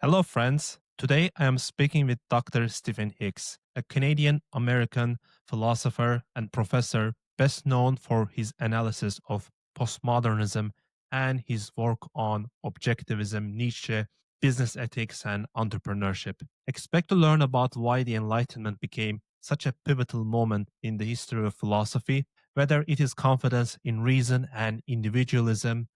Hello, friends. Today I am speaking with Dr. Stephen Hicks, a Canadian American philosopher and professor best known for his analysis of postmodernism and his work on objectivism, Nietzsche, business ethics, and entrepreneurship. Expect to learn about why the Enlightenment became such a pivotal moment in the history of philosophy, whether it is confidence in reason and individualism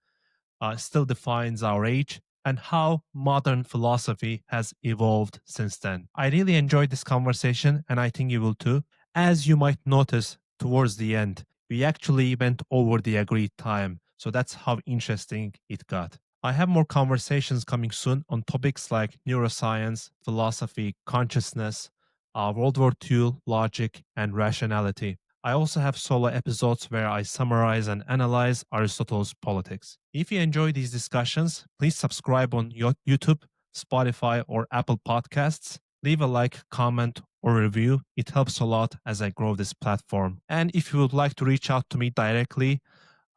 still defines our age, and how modern philosophy has evolved since then. I really enjoyed this conversation, and I think you will too. As you might notice towards the end, we actually went over the agreed time, so that's how interesting it got. I have more conversations coming soon on topics like neuroscience, philosophy, consciousness, World War II logic, and rationality. I also have solo episodes where I summarize and analyze Aristotle's politics. If you enjoy these discussions, please subscribe on YouTube, Spotify, or Apple Podcasts. Leave a like, comment, or review. It helps a lot as I grow this platform. And if you would like to reach out to me directly,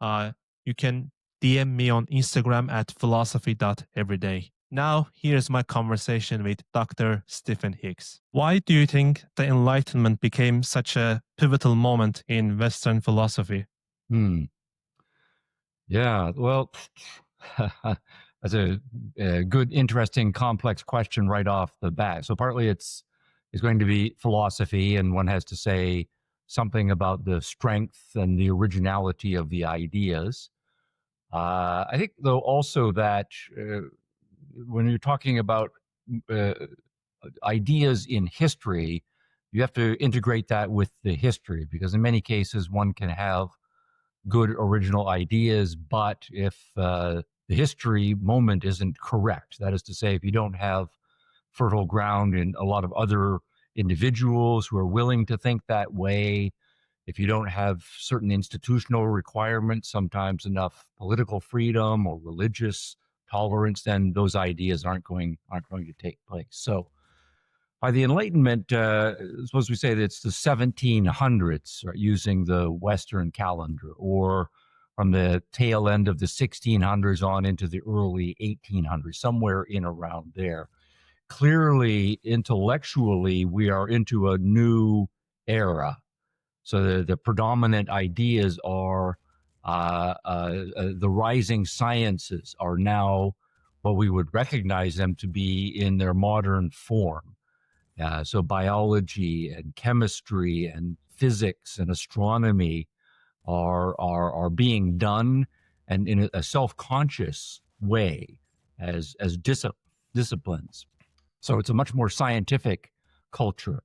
you can DM me on Instagram at philosophy.everyday. Now, here's my conversation with Dr. Stephen Hicks. Why do you think the Enlightenment became such a pivotal moment in Western philosophy? Yeah, well, that's a good, interesting, complex question right off the bat. So partly it's going to be philosophy, and one has to say something about the strength and the originality of the ideas. I think, though, also that when you're talking about uh, ideas in history, you have to integrate that with the history, because in many cases one can have good original ideas, but if the history moment isn't correct, that is to say, if you don't have fertile ground in a lot of other individuals who are willing to think that way, if you don't have certain institutional requirements, sometimes enough political freedom or religious tolerance, then those ideas aren't going to take place. So by the Enlightenment, suppose we say that it's the 1700s, right, using the Western calendar, or from the tail end of the 1600s on into the early 1800s, somewhere in around there. Clearly, intellectually, we are into a new era. So the predominant ideas are the rising sciences are now what we would recognize them to be in their modern form. So biology and chemistry and physics and astronomy are being done, and in a self-conscious way as disciplines. So it's a much more scientific culture.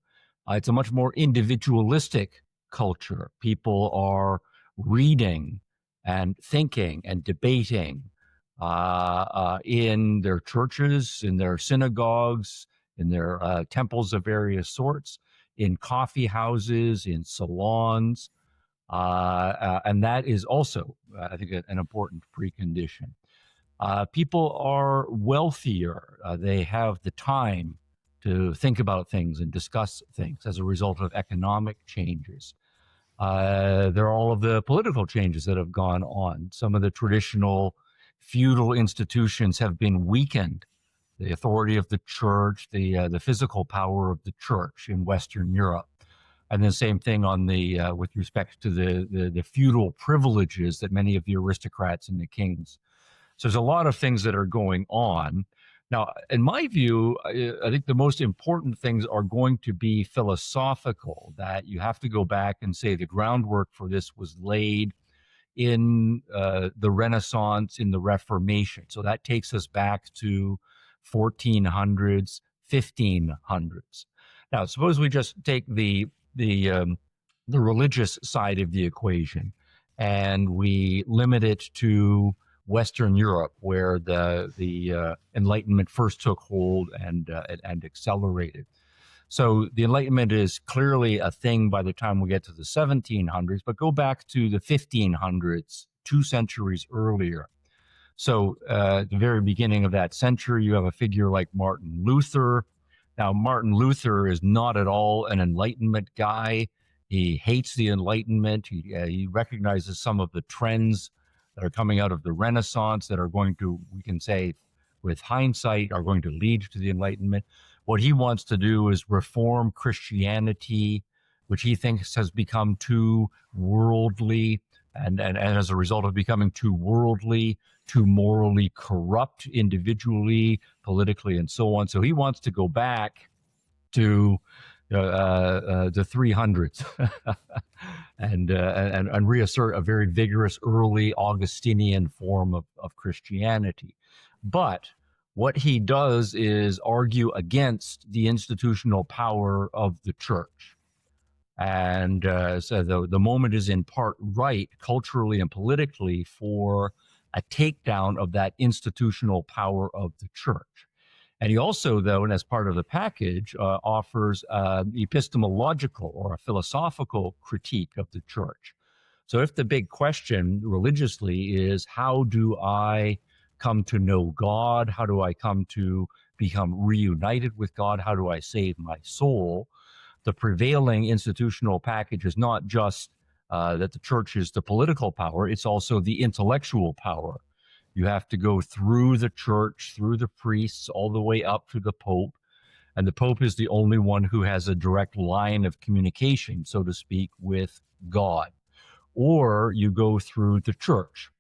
It's a much more individualistic culture. People are reading and thinking and debating in their churches, in their synagogues, in their temples of various sorts, in coffee houses, in salons. And that is also, I think, an important precondition. People are wealthier. They have the time to think about things and discuss things as a result of economic changes. There are all of the political changes that have gone on. Some of the traditional feudal institutions have been weakened. The authority of the church, the physical power of the church in Western Europe, and the same thing on the with respect to the feudal privileges that many of the aristocrats and the kings. So there's a lot of things that are going on. Now, in my view, I think the most important things are going to be philosophical, that you have to go back and say the groundwork for this was laid in the Renaissance, in the Reformation. So that takes us back to 1400s, 1500s. Now, suppose we just take the religious side of the equation, and we limit it to Western Europe, where the Enlightenment first took hold and accelerated. So the Enlightenment is clearly a thing by the time we get to the 1700s, but go back to the 1500s, 2 centuries earlier. So at the very beginning of that century, you have a figure like Martin Luther. Now, Martin Luther is not at all an Enlightenment guy. He hates the Enlightenment. He recognizes some of the trends that are coming out of the Renaissance that are going to, we can say, with hindsight are going to lead to the Enlightenment. What he wants to do is reform Christianity, which he thinks has become too worldly, and as a result of becoming too worldly, too morally corrupt individually, politically, and so on. So he wants to go back to the 300s and reassert a very vigorous early Augustinian form of Christianity. But what he does is argue against the institutional power of the church. And so the moment is in part right, culturally and politically, for a takedown of that institutional power of the church. And he also, though, and as part of the package, offers epistemological or a philosophical critique of the church. So if the big question religiously is, how do I come to know God? How do I come to become reunited with God? How do I save my soul? The prevailing institutional package is not just that the church is the political power, it's also the intellectual power. You have to go through the church, through the priests, all the way up to the Pope. And the Pope is the only one who has a direct line of communication, so to speak, with God. Or you go through the church.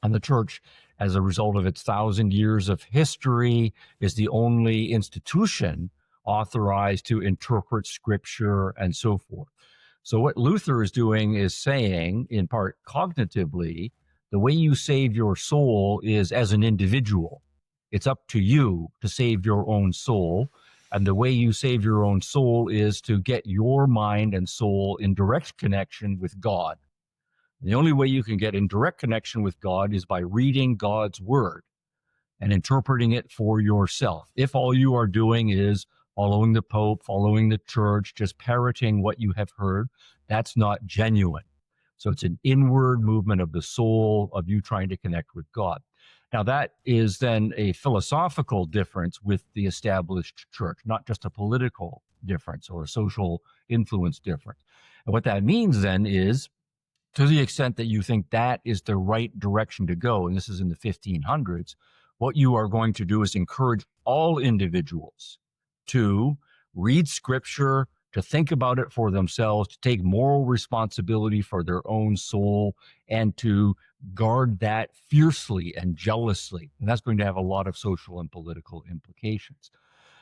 And the church, as a result of its 1,000 years of history, is the only institution authorized to interpret scripture and so forth. So what Luther is doing is saying, in part cognitively, the way you save your soul is as an individual. It's up to you to save your own soul. And the way you save your own soul is to get your mind and soul in direct connection with God. The only way you can get in direct connection with God is by reading God's word and interpreting it for yourself. If all you are doing is following the Pope, following the church, just parroting what you have heard, that's not genuine. So it's an inward movement of the soul, of you trying to connect with God. Now, that is then a philosophical difference with the established church, not just a political difference or a social influence difference. And what that means then is, to the extent that you think that is the right direction to go, and this is in the 1500s, what you are going to do is encourage all individuals to read scripture, to think about it for themselves, to take moral responsibility for their own soul, and to guard that fiercely and jealously. And that's going to have a lot of social and political implications.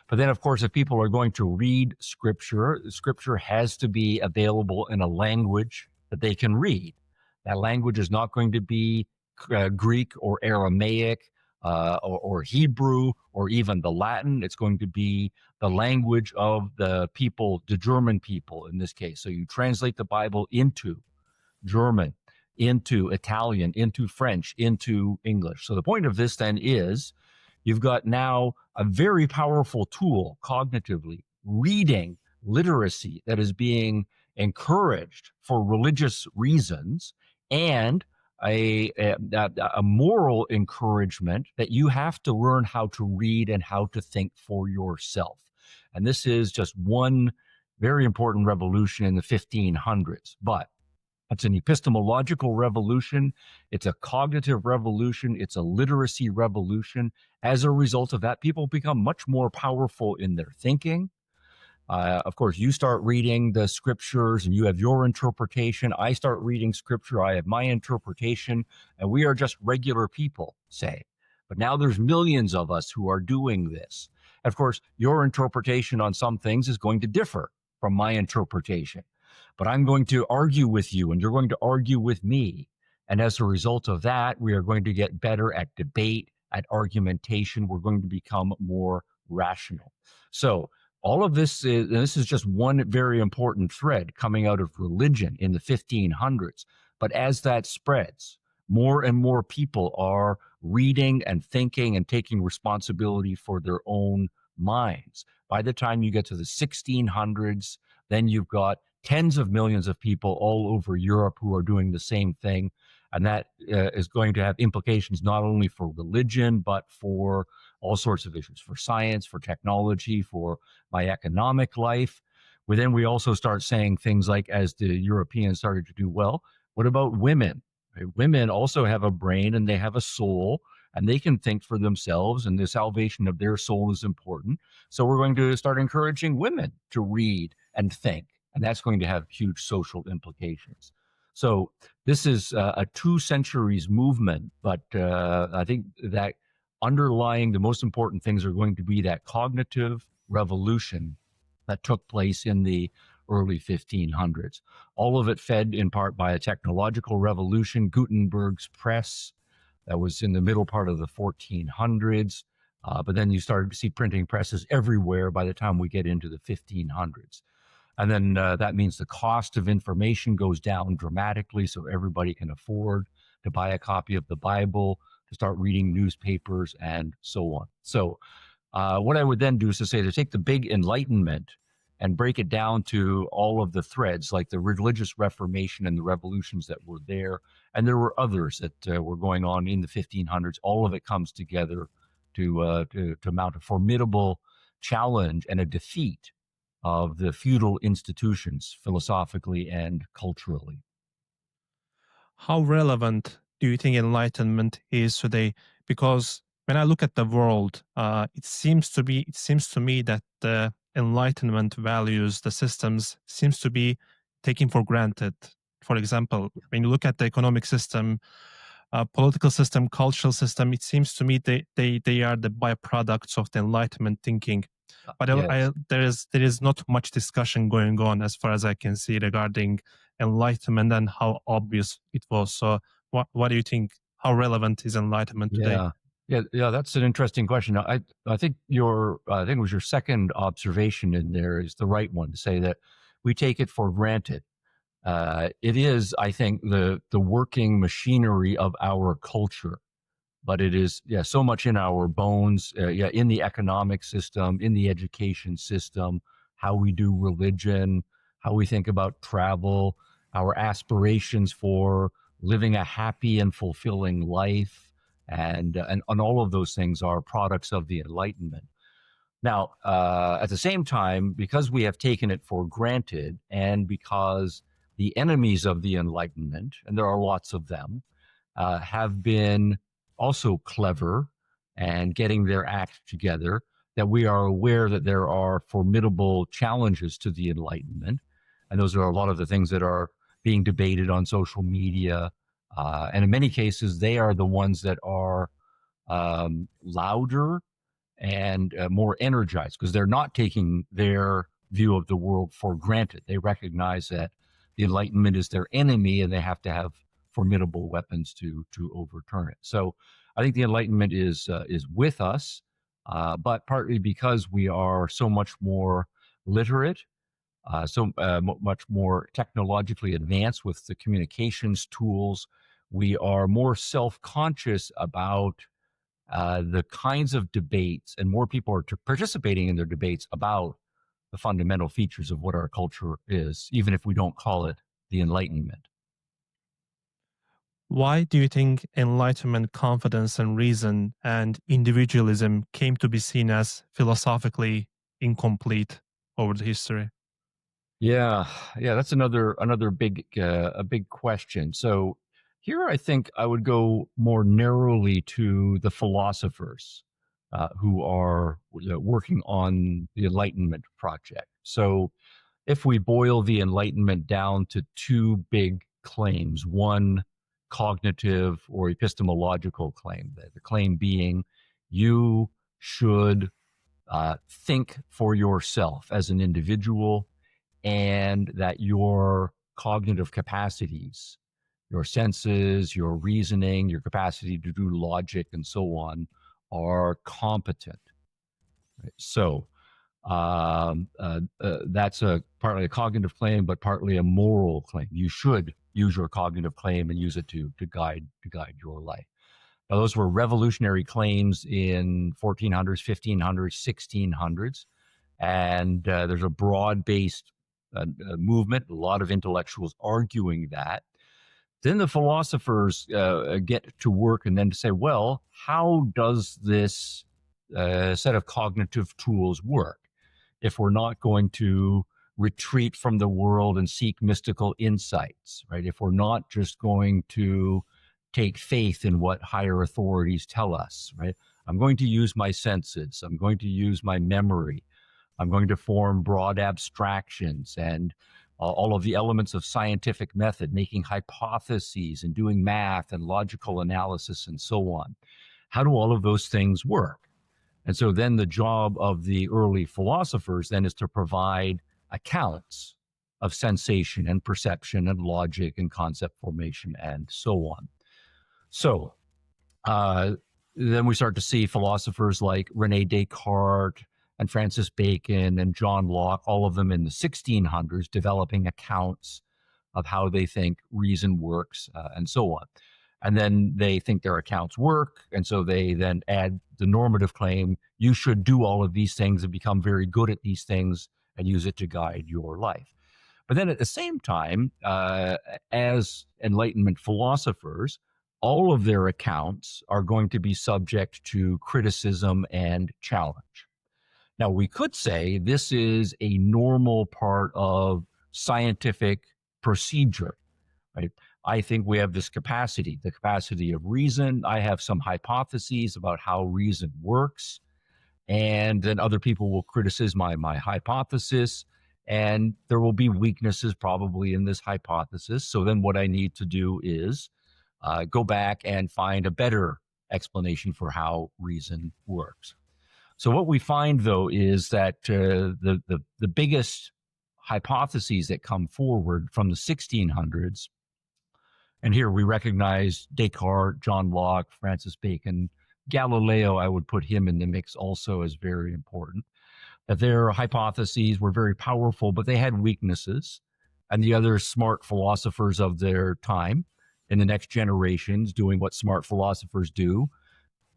But then, of course, if people are going to read scripture, scripture has to be available in a language that they can read. That language is not going to be Greek or Aramaic or Hebrew or even the Latin. It's going to be the language of the people, the German people in this case. So you translate the Bible into German, into Italian, into French, into English. So the point of this then is you've got now a very powerful tool cognitively, reading literacy that is being encouraged for religious reasons, and a moral encouragement that you have to learn how to read and how to think for yourself. And this is just one very important revolution in the 1500s. But it's an epistemological revolution. It's a cognitive revolution. It's a literacy revolution. As a result of that, people become much more powerful in their thinking. Of course, you start reading the scriptures and you have your interpretation. I start reading scripture. I have my interpretation. And we are just regular people, say. But now there's millions of us who are doing this. Of course, your interpretation on some things is going to differ from my interpretation. But I'm going to argue with you and you're going to argue with me. And as a result of that, we are going to get better at debate, at argumentation. We're going to become more rational. So all of this is, and this is just one very important thread coming out of religion in the 1500s. But as that spreads, more and more people are reading and thinking and taking responsibility for their own minds. By the time you get to the 1600s, then you've got tens of millions of people all over Europe who are doing the same thing. And that is going to have implications not only for religion, but for all sorts of issues, for science, for technology, for my economic life. Then we also start saying things like, as the Europeans started to do, well, what about women? Women also have a brain and they have a soul, and they can think for themselves, and the salvation of their soul is important. So we're going to start encouraging women to read and think, and that's going to have huge social implications. So this is a 2 centuries movement, but I think that underlying the most important things are going to be that cognitive revolution that took place in the early 1500s. All of it fed in part by a technological revolution, Gutenberg's press, that was in the middle part of the 1400s. But then you started to see printing presses everywhere by the time we get into the 1500s. And then that means the cost of information goes down dramatically, so everybody can afford to buy a copy of the Bible, to start reading newspapers, and so on. So what I would then do is to say to take the big Enlightenment and break it down to all of the threads, like the religious Reformation and the revolutions that were there. And there were others that were going on in the 1500s. All of it comes together to mount a formidable challenge and a defeat of the feudal institutions, philosophically and culturally. How relevant do you think Enlightenment is today? Because when I look at the world, it seems to me that the Enlightenment values, the systems, seems to be taken for granted. For example, when you look at the economic system, political system, cultural system, it seems to me they are the byproducts of the Enlightenment thinking. But Yes. there is not much discussion going on as far as I can see regarding Enlightenment and how obvious it was. So what do you think? How relevant is Enlightenment today? Yeah. That's an interesting question. I think I think it was your second observation in there is the right one, to say that we take it for granted. It is, I think, the working machinery of our culture, but it is so much in our bones. In the economic system, in the education system, how we do religion, how we think about travel, our aspirations for living a happy and fulfilling life, and all of those things are products of the Enlightenment. Now, at the same time, because we have taken it for granted, and because the enemies of the Enlightenment, and there are lots of them, have been also clever and getting their act together, that we are aware that there are formidable challenges to the Enlightenment. And those are a lot of the things that are being debated on social media. And in many cases, they are the ones that are louder and more energized, because they're not taking their view of the world for granted. They recognize that the Enlightenment is their enemy, and they have to have formidable weapons to overturn it. So I think the Enlightenment is with us, but partly because we are so much more literate, much more technologically advanced with the communications tools. We are more self-conscious about the kinds of debates, and more people are participating in their debates about the fundamental features of what our culture is, even if we don't call it the Enlightenment. Why do you think Enlightenment, confidence and reason and individualism came to be seen as philosophically incomplete over the history? Yeah, that's another big a big question. So here, I think I would go more narrowly to the philosophers who are working on the Enlightenment project. So if we boil the Enlightenment down to 2 big claims, one cognitive or epistemological claim, the claim being you should think for yourself as an individual, and that your cognitive capacities, your senses, your reasoning, your capacity to do logic, and so on, are competent. Right? So that's partly a cognitive claim, but partly a moral claim. You should use your cognitive claim and use it to guide your life. Now, those were revolutionary claims in 1400s, 1500s, 1600s, and there's a broad-based movement, a lot of intellectuals arguing that. Then the philosophers get to work and then to say, well, how does this set of cognitive tools work if we're not going to retreat from the world and seek mystical insights, right? If we're not just going to take faith in what higher authorities tell us, right? I'm going to use my senses. I'm going to use my memory. I'm going to form broad abstractions and all of the elements of scientific method, making hypotheses and doing math and logical analysis and so on. How do all of those things work? And so then the job of the early philosophers then is to provide accounts of sensation and perception and logic and concept formation and so on. So then we start to see philosophers like Rene Descartes and Francis Bacon and John Locke, all of them in the 1600s, developing accounts of how they think reason works and so on. And then they think their accounts work. And so they then add the normative claim, you should do all of these things and become very good at these things and use it to guide your life. But then at the same time, as Enlightenment philosophers, all of their accounts are going to be subject to criticism and challenge. Now, we could say this is a normal part of scientific procedure, right? I think we have this capacity, the capacity of reason. I have some hypotheses about how reason works, and then other people will criticize my hypothesis, and there will be weaknesses probably in this hypothesis. So then what I need to do is go back and find a better explanation for how reason works. So what we find, though, is that the biggest hypotheses that come forward from the 1600s, and here we recognize Descartes, John Locke, Francis Bacon, Galileo, I would put him in the mix also as very important, that their hypotheses were very powerful, but they had weaknesses. And the other smart philosophers of their time in the next generations doing what smart philosophers do,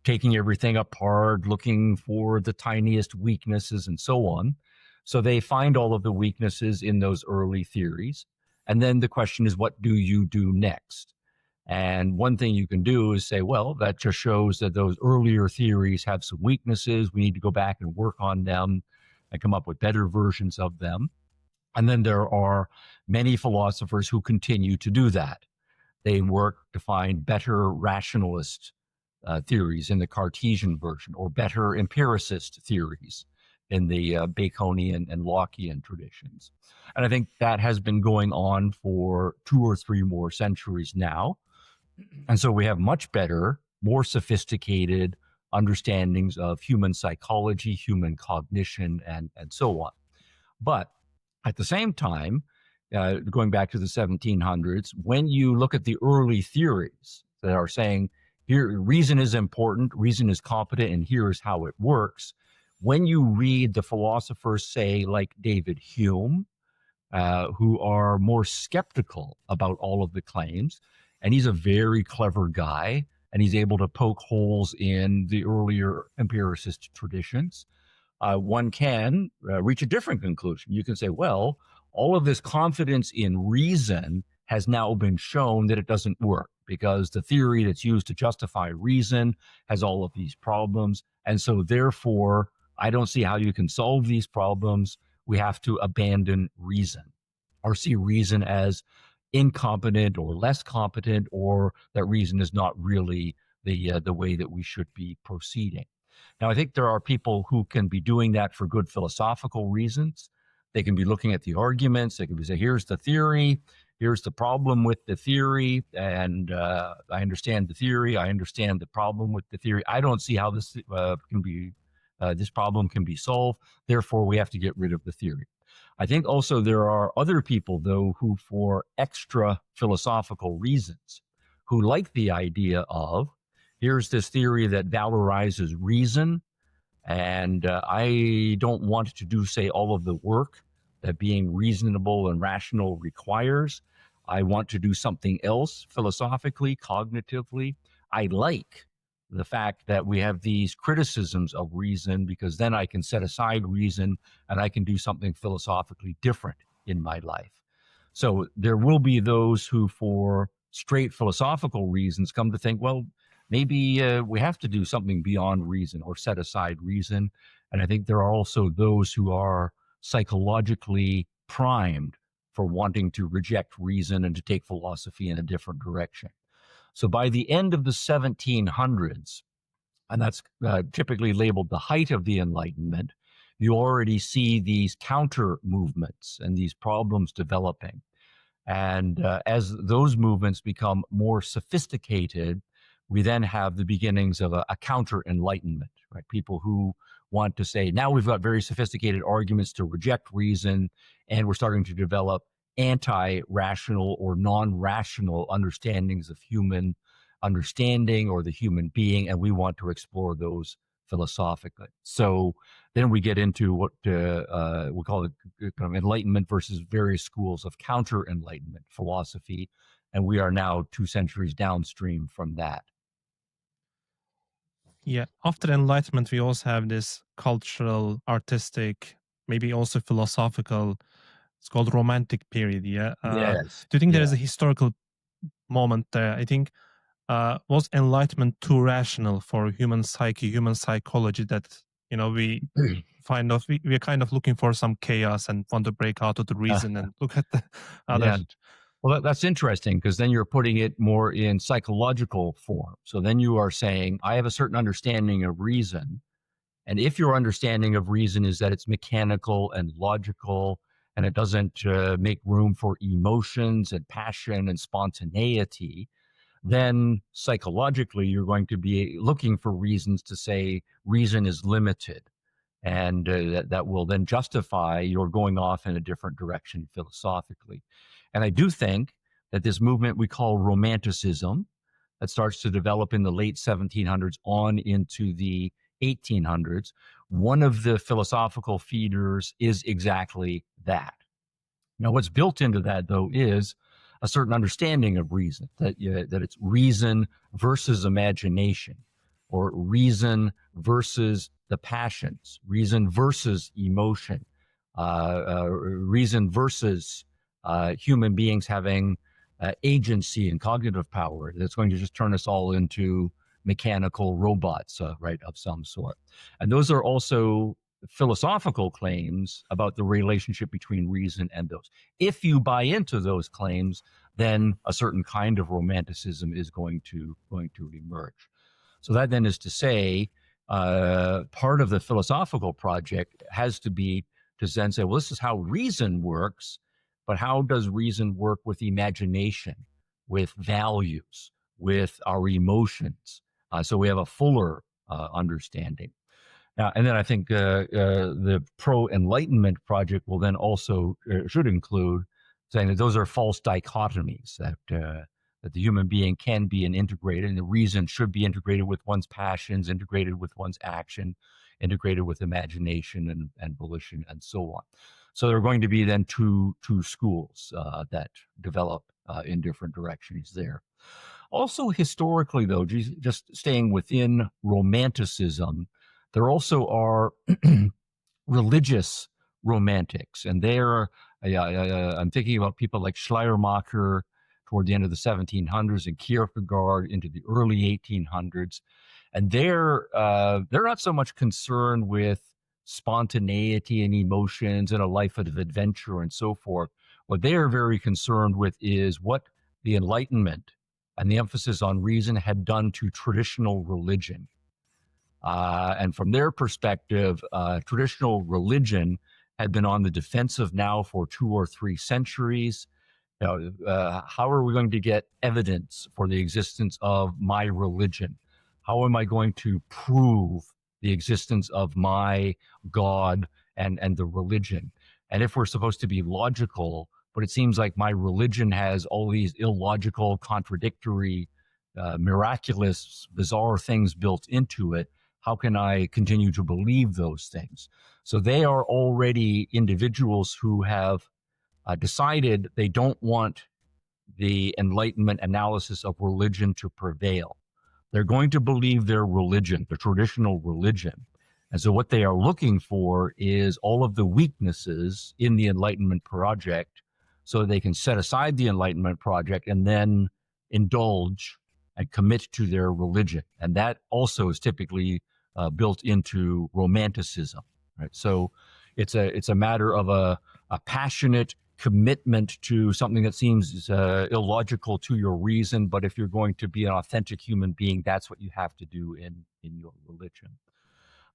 taking everything apart, looking for the tiniest weaknesses and so on. So they find all of the weaknesses in those early theories. And then the question is, what do you do next? And one thing you can do is say, well, that just shows that those earlier theories have some weaknesses. We need to go back and work on them and come up with better versions of them. And then there are many philosophers who continue to do that. They work to find better rationalist theories in the Cartesian version, or better empiricist theories in the Baconian and Lockean traditions. And I think that has been going on for 2 or 3 more centuries now. And so we have much better, more sophisticated understandings of human psychology, human cognition, and so on. But at the same time, going back to the 1700s, when you look at the early theories that are saying, here, reason is important, reason is competent, and here is how it works. When you read the philosophers, say, like David Hume, who are more skeptical about all of the claims, and he's a very clever guy, and he's able to poke holes in the earlier empiricist traditions, one can reach a different conclusion. You can say, well, all of this confidence in reason has now been shown that it doesn't work, because the theory that's used to justify reason has all of these problems. And so therefore, I don't see how you can solve these problems. We have to abandon reason, or see reason as incompetent or less competent, or that reason is not really the way that we should be proceeding. Now, I think there are people who can be doing that for good philosophical reasons. They can be looking at the arguments. They can be saying, here's the theory, here's the problem with the theory, and I understand the theory, I understand the problem with the theory. I don't see how this this problem can be solved. Therefore, we have to get rid of the theory. I think also there are other people, though, who for extra philosophical reasons, who like the idea of, here's this theory that valorizes reason, and I don't want to do, say, all of the work that being reasonable and rational requires. I want to do something else philosophically, cognitively. I like the fact that we have these criticisms of reason, because then I can set aside reason and I can do something philosophically different in my life. So there will be those who, for straight philosophical reasons, come to think, well, maybe we have to do something beyond reason or set aside reason. And I think there are also those who are psychologically primed for wanting to reject reason and to take philosophy in a different direction. So by the end of the 1700s, and that's typically labeled the height of the Enlightenment, you already see these counter movements and these problems developing. And as those movements become more sophisticated, we then have the beginnings of a counter-enlightenment, right? People who want to say, now we've got very sophisticated arguments to reject reason, and we're starting to develop anti-rational or non-rational understandings of human understanding or the human being, and we want to explore those philosophically. So then we get into what we call it kind of enlightenment versus various schools of counter-enlightenment philosophy, and we are now 2 centuries downstream from that. Yeah, after Enlightenment, we also have this cultural, artistic, maybe also philosophical. It's called Romantic period. Yeah. Yes. Do you think there Yeah. is a historical moment there? I think was Enlightenment too rational for human psyche, human psychology? That we we're kind of looking for some chaos and want to break out of the reason and look at the other. Yeah. Well, that's interesting, because then you're putting it more in psychological form. So then you are saying, I have a certain understanding of reason. And if your understanding of reason is that it's mechanical and logical, and it doesn't make room for emotions and passion and spontaneity, then psychologically you're going to be looking for reasons to say reason is limited. And that will then justify your going off in a different direction philosophically. And I do think that this movement we call Romanticism, that starts to develop in the late 1700s on into the 1800s, one of the philosophical feeders is exactly that. Now, what's built into that, though, is a certain understanding of reason, that it's reason versus imagination, or reason versus the passions, reason versus emotion, reason versus human beings having agency and cognitive power that's going to just turn us all into mechanical robots, right, of some sort. And those are also philosophical claims about the relationship between reason and those. If you buy into those claims, then a certain kind of romanticism is going to emerge. So that then is to say, part of the philosophical project has to be to then say, well, this is how reason works, but how does reason work with imagination, with values, with our emotions? So we have a fuller understanding. And then I think the pro-enlightenment project will then also should include saying that those are false dichotomies, that the human being can be integrated, and the reason should be integrated with one's passions, integrated with one's action, integrated with imagination and volition, and so on. So there are going to be then two schools that develop in different directions there. Also, historically, though, just staying within Romanticism, there also are religious romantics, and I'm thinking about people like Schleiermacher toward the end of the 1700s and Kierkegaard into the early 1800s, and they're not so much concerned with spontaneity and emotions and a life of adventure and so forth. What they are very concerned with is what the Enlightenment and the emphasis on reason had done to traditional religion. And from their perspective, traditional religion had been on the defensive now for 2 or 3 centuries. How are we going to get evidence for the existence of my religion? How am I going to prove the existence of my God and the religion? And if we're supposed to be logical, but it seems like my religion has all these illogical, contradictory, miraculous, bizarre things built into it, how can I continue to believe those things? So they are already individuals who have decided they don't want the Enlightenment analysis of religion to prevail. They're going to believe their religion, the traditional religion. And so what they are looking for is all of the weaknesses in the Enlightenment project so they can set aside the Enlightenment project and then indulge and commit to their religion. And that also is typically built into Romanticism, right? So it's a matter of a passionate commitment to something that seems illogical to your reason, but if you're going to be an authentic human being, that's what you have to do in your religion.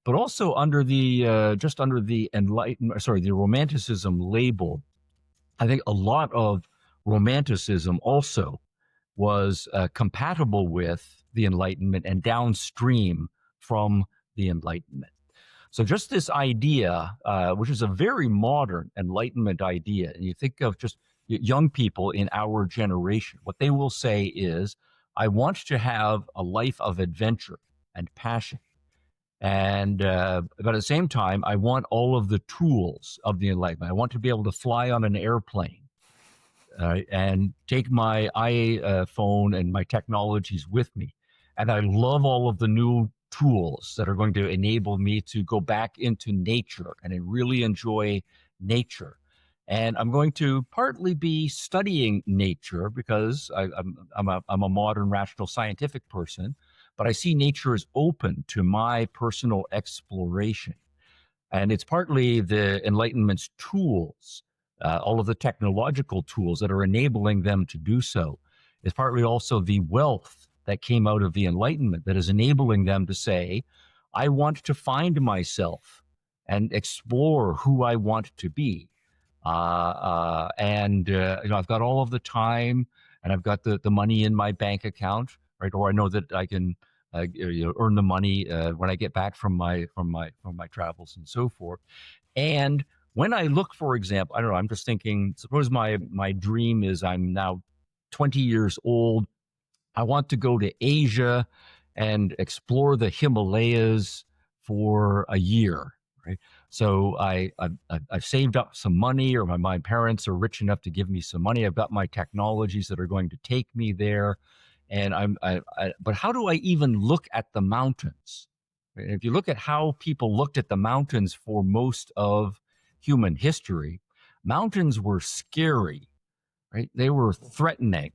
But also under the just under the the Romanticism label, I think a lot of Romanticism also was compatible with the Enlightenment and downstream from the Enlightenment. So just this idea, which is a very modern Enlightenment idea, and you think of just young people in our generation, what they will say is, I want to have a life of adventure and passion. And but at the same time, I want all of the tools of the Enlightenment. I want to be able to fly on an airplane and take my iPhone and my technologies with me. And I love all of the new tools that are going to enable me to go back into nature and I really enjoy nature. And I'm going to partly be studying nature because I'm a modern rational scientific person, but I see nature as open to my personal exploration. And it's partly the Enlightenment's tools, all of the technological tools that are enabling them to do so. It's partly also the wealth that came out of the Enlightenment that is enabling them to say, I want to find myself and explore who I want to be. I've got all of the time and I've got the money in my bank account, right? Or I know that I can earn the money when I get back from my travels and so forth. And when I look, for example, I don't know, I'm just thinking, suppose my dream is I'm now 20 years old. I want to go to Asia and explore the Himalayas for a year, right? So I've saved up some money, or my parents are rich enough to give me some money. I've got my technologies that are going to take me there. And but how do I even look at the mountains? Right? If you look at how people looked at the mountains for most of human history, mountains were scary, right? They were threatening.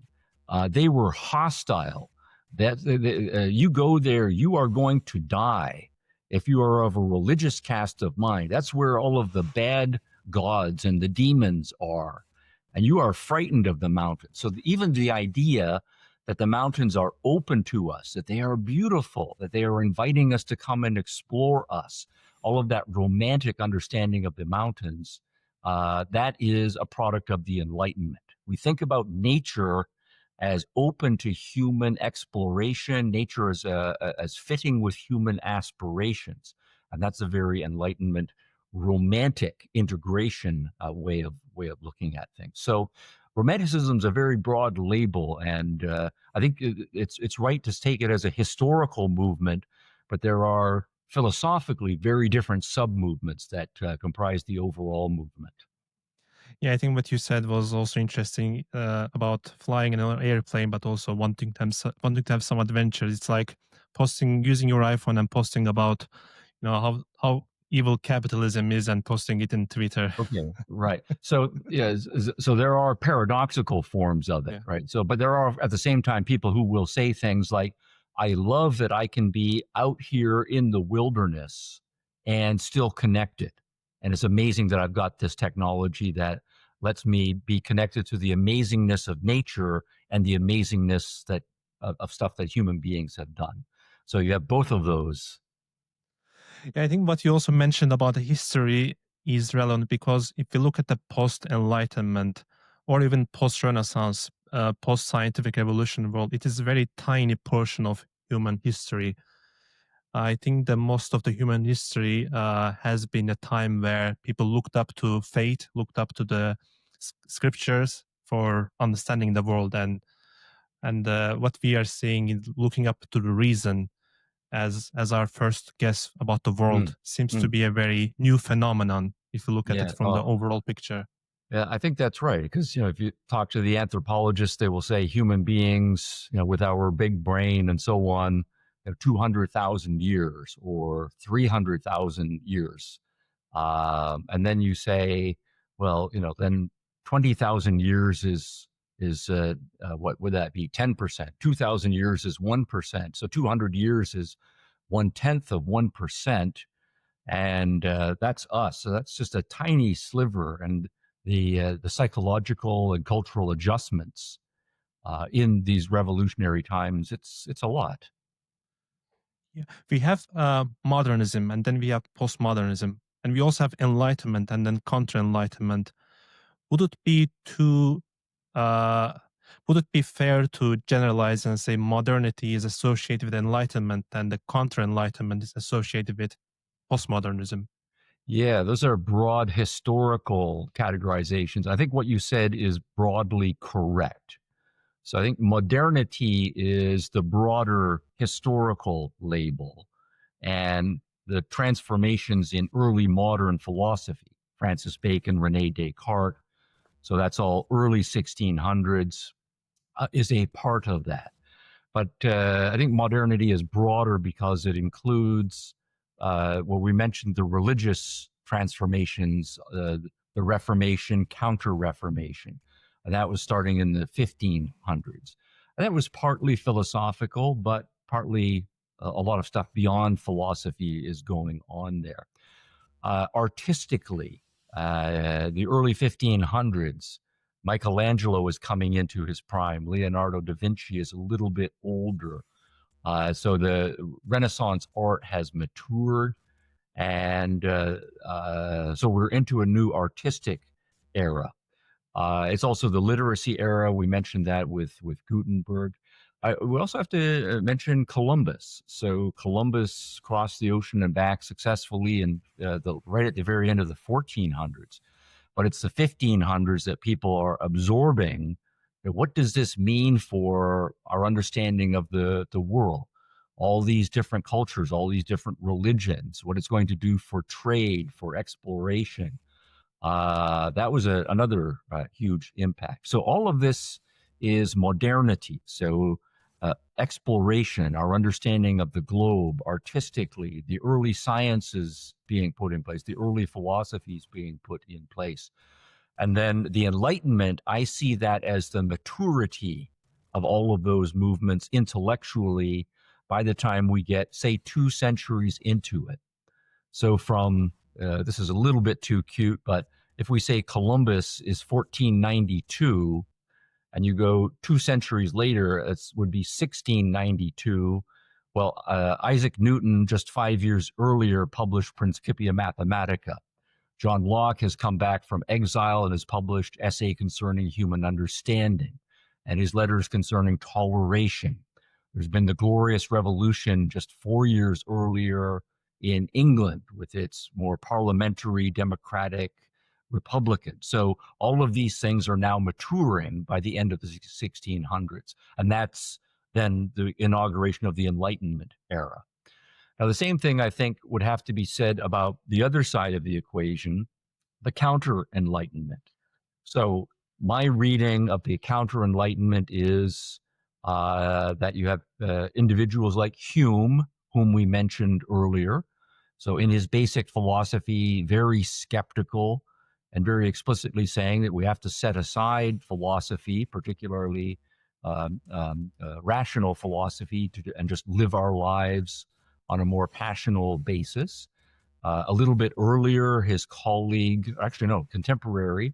They were hostile. You go there, you are going to die. If you are of a religious cast of mind, that's where all of the bad gods and the demons are. And you are frightened of the mountains. So even the idea that the mountains are open to us, that they are beautiful, that they are inviting us to come and explore us, all of that romantic understanding of the mountains, that is a product of the Enlightenment. We think about nature as open to human exploration, nature as fitting with human aspirations. And that's a very Enlightenment romantic integration way of looking at things. So Romanticism is a very broad label, and I think it's right to take it as a historical movement, but there are philosophically very different sub-movements that comprise the overall movement. Yeah, I think what you said was also interesting about flying in an airplane, but also wanting to have some adventure. It's like using your iPhone and posting about, how evil capitalism is and posting it in Twitter. Okay, right. So yeah, so there are paradoxical forms of it, Yeah. right? So, but there are at the same time people who will say things like, "I love that I can be out here in the wilderness and still connected, and it's amazing that I've got this technology that lets me be connected to the amazingness of nature and the amazingness of stuff that human beings have done." So you have both of those. Yeah, I think what you also mentioned about the history is relevant because if you look at the post-Enlightenment or even post-Renaissance, post-scientific revolution world, it is a very tiny portion of human history. I think that most of the human history has been a time where people looked up to faith, looked up to the scriptures for understanding the world, and what we are seeing is looking up to the reason as our first guess about the world seems to be a very new phenomenon if you look at it from the overall picture. Yeah, I think that's right. Because, if you talk to the anthropologists, they will say human beings, with our big brain and so on, 200,000 years or 300,000 years. And then you say, well, then 20,000 years is what would that be? 10%. 2,000 years is 1%. So 200 years is 1/10 of 1%. And that's us. So that's just a tiny sliver. And the psychological and cultural adjustments in these revolutionary times, it's a lot. Yeah. We have modernism, and then we have postmodernism, and we also have enlightenment and then counter-enlightenment. Would it be too uh, would it be fair to generalize and say modernity is associated with enlightenment and the counter-enlightenment is associated with postmodernism? Yeah, those are broad historical categorizations. I think what you said is broadly correct. So I think modernity is the broader historical label, and the transformations in early modern philosophy, Francis Bacon, Rene Descartes, so that's all early 1600s, is a part of that. But I think modernity is broader because it includes, well, we mentioned the religious transformations, the Reformation, Counter-Reformation. And that was starting in the 1500s. And that was partly philosophical, but partly a lot of stuff beyond philosophy is going on there. Artistically, the early 1500s, Michelangelo is coming into his prime. Leonardo da Vinci is a little bit older. So the Renaissance art has matured. And so we're into a new artistic era. It's also the literacy era. We mentioned that with Gutenberg. We also have to mention Columbus. So Columbus crossed the ocean and back successfully, and right at the very end of the 1400s. But it's the 1500s that people are absorbing. What does this mean for our understanding of the world? All these different cultures, all these different religions, what it's going to do for trade, for exploration. That was another huge impact. So all of this is modernity. So exploration, our understanding of the globe artistically, the early sciences being put in place, the early philosophies being put in place. And then the Enlightenment, I see that as the maturity of all of those movements intellectually by the time we get, say, 2 centuries into it. So from, this is a little bit too cute, but if we say Columbus is 1492, and you go 2 centuries later, it would be 1692. Well, Isaac Newton, just 5 years earlier, published Principia Mathematica. John Locke has come back from exile and has published Essay Concerning Human Understanding and his letters concerning toleration. There's been the Glorious Revolution just 4 years earlier in England with its more parliamentary, democratic, Republican. So all of these things are now maturing by the end of the 1600s. And that's then the inauguration of the Enlightenment era. Now, the same thing I think would have to be said about the other side of the equation, the Counter-Enlightenment. So my reading of the Counter-Enlightenment is that you have individuals like Hume, whom we mentioned earlier. So in his basic philosophy, very skeptical and very explicitly saying that we have to set aside philosophy, particularly rational philosophy, and just live our lives on a more passional basis. A little bit earlier, his colleague, actually no, contemporary,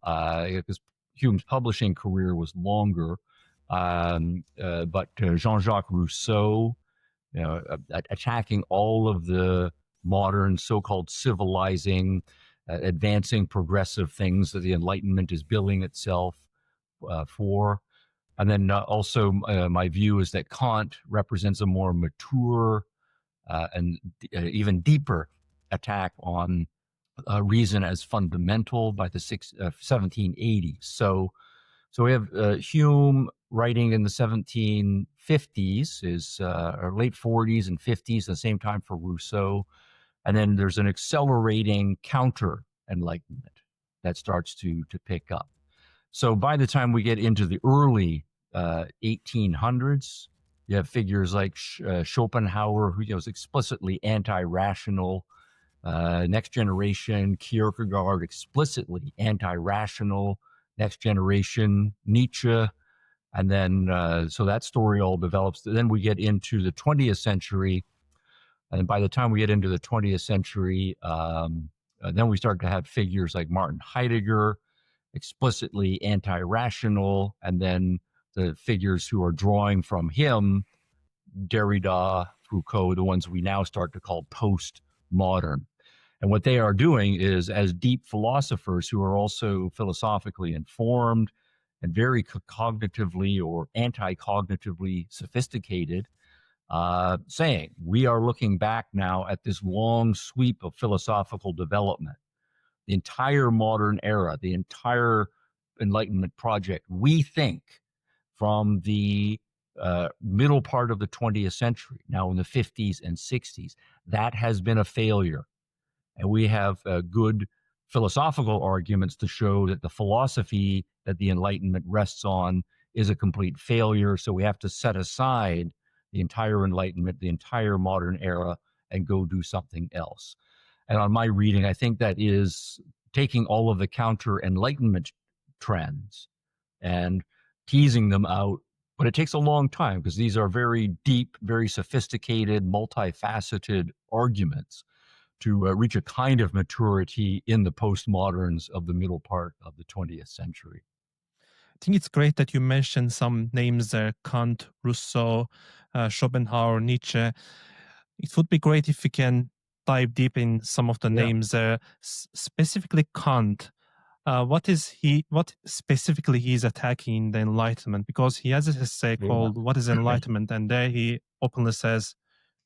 because Hume's publishing career was longer, but Jean-Jacques Rousseau, attacking all of the modern so-called civilizing, advancing progressive things that the Enlightenment is billing itself for. And then also my view is that Kant represents a more mature and even deeper attack on reason as fundamental by the 1780s. So we have Hume writing in the 1750s, or late 40s and 50s, the same time for Rousseau. And then there's an accelerating counter-enlightenment that starts to pick up. So by the time we get into the early 1800s, you have figures like Schopenhauer, who was explicitly anti-rational. Next generation, Kierkegaard, explicitly anti-rational. Next generation, Nietzsche. And then, so that story all develops. Then we get into the 20th century. And by the time we get into the 20th century, then we start to have figures like Martin Heidegger, explicitly anti-rational, and then the figures who are drawing from him, Derrida, Foucault, the ones we now start to call postmodern. And what they are doing is, as deep philosophers who are also philosophically informed and very cognitively or anti-cognitively sophisticated, saying we are looking back now at this long sweep of philosophical development, the entire modern era, the entire Enlightenment project. We think from the middle part of the 20th century, now in the 50s and 60s, that has been a failure. And we have good philosophical arguments to show that the philosophy that the Enlightenment rests on is a complete failure. So we have to set aside the entire Enlightenment, the entire modern era, and go do something else. And on my reading, I think that is taking all of the counter-Enlightenment trends and teasing them out. But it takes a long time because these are very deep, very sophisticated, multifaceted arguments to reach a kind of maturity in the postmoderns of the middle part of the 20th century. I think it's great that you mentioned some names there: Kant, Rousseau, Schopenhauer, Nietzsche. It would be great if we can dive deep in some of the names there. Specifically Kant. What specifically he is attacking in the Enlightenment? Because he has an essay called "What is Enlightenment?" and there he openly says,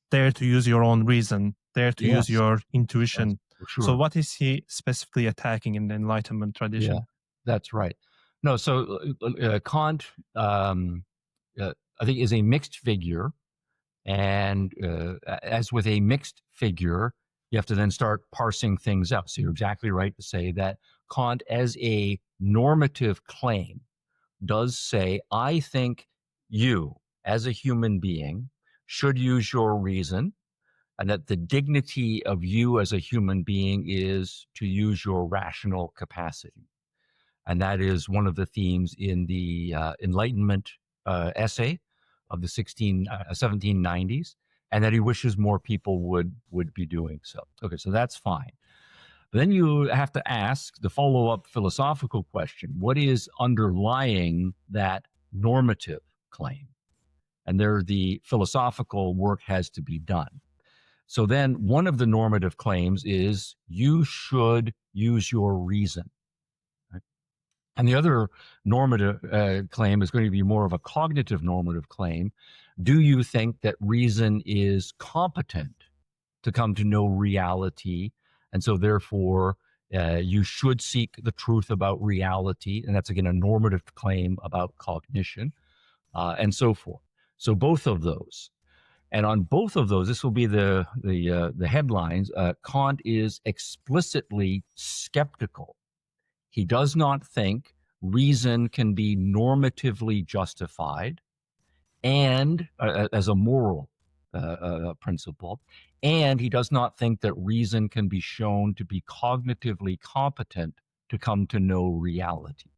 "Dare to use your own reason, dare to use your intuition." Sure. So what is he specifically attacking in the Enlightenment tradition? Yeah, that's right. No, so Kant, I think, is a mixed figure. And as with a mixed figure, you have to then start parsing things out. So you're exactly right to say that Kant, as a normative claim, does say, I think you, as a human being, should use your reason, and that the dignity of you as a human being is to use your rational capacity. And that is one of the themes in the Enlightenment essay of the 1790s, and that he wishes more people would be doing so. Okay, so that's fine. But then you have to ask the follow-up philosophical question: what is underlying that normative claim? And there the philosophical work has to be done. So then one of the normative claims is you should use your reason. And the other normative claim is going to be more of a cognitive normative claim. Do you think that reason is competent to come to know reality? And so therefore, you should seek the truth about reality. And that's, again, a normative claim about cognition, and so forth. So both of those. And on both of those, this will be the headlines. Kant is explicitly skeptical. He does not think reason can be normatively justified and as a moral principle, and he does not think that reason can be shown to be cognitively competent to come to know reality.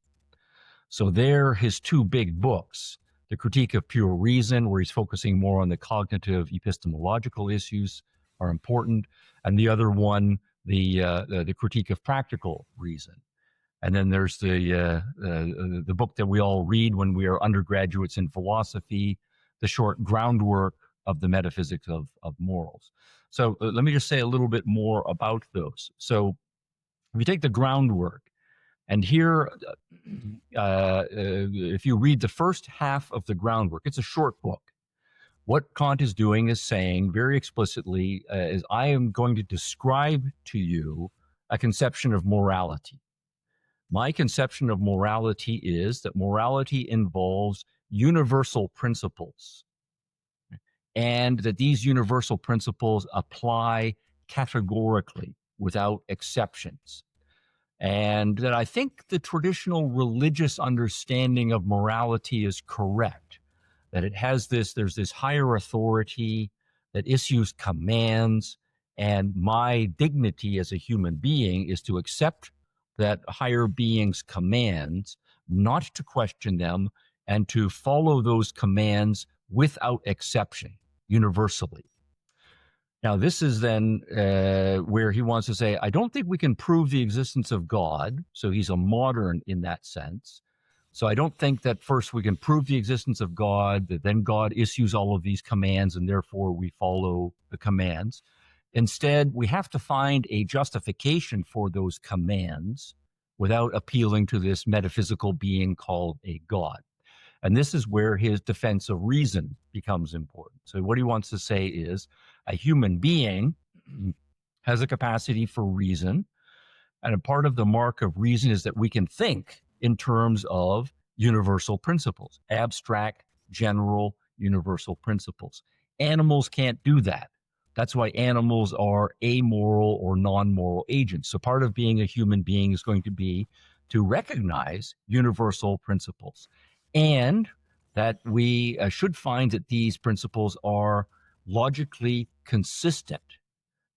So there, his two big books, The Critique of Pure Reason, where he's focusing more on the cognitive epistemological issues, are important, and the other one, the Critique of Practical Reason. And then there's the book that we all read when we are undergraduates in philosophy, The Short Groundwork of the Metaphysics of Morals. So let me just say a little bit more about those. So if you take the groundwork, and here, if you read the first half of the groundwork, it's a short book. What Kant is doing is saying very explicitly, is I am going to describe to you a conception of morality. My conception of morality is that morality involves universal principles, and that these universal principles apply categorically without exceptions. And that I think the traditional religious understanding of morality is correct, that it has there's this higher authority that issues commands, and my dignity as a human being is to accept that higher being's commands, not to question them, and to follow those commands without exception, universally. Now, this is then where he wants to say, I don't think we can prove the existence of God. So he's a modern in that sense. So I don't think that first we can prove the existence of God, that then God issues all of these commands and therefore we follow the commands. Instead, we have to find a justification for those commands without appealing to this metaphysical being called a God. And this is where his defense of reason becomes important. So what he wants to say is a human being has a capacity for reason. And a part of the mark of reason is that we can think in terms of universal principles, abstract, general, universal principles. Animals can't do that. That's why animals are amoral or non-moral agents. So part of being a human being is going to be to recognize universal principles, and that we should find that these principles are logically consistent.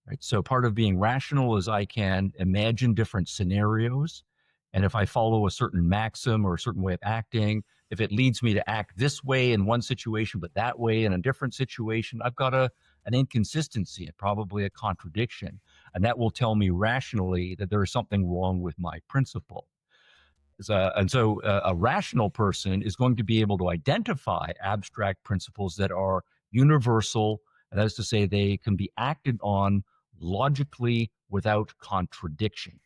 Right? So part of being rational is I can imagine different scenarios. And if I follow a certain maxim or a certain way of acting, if it leads me to act this way in one situation, but that way in a different situation, I've got an inconsistency and probably a contradiction. And that will tell me rationally that there is something wrong with my principle. And so a rational person is going to be able to identify abstract principles that are universal. That is to say, they can be acted on logically without contradiction.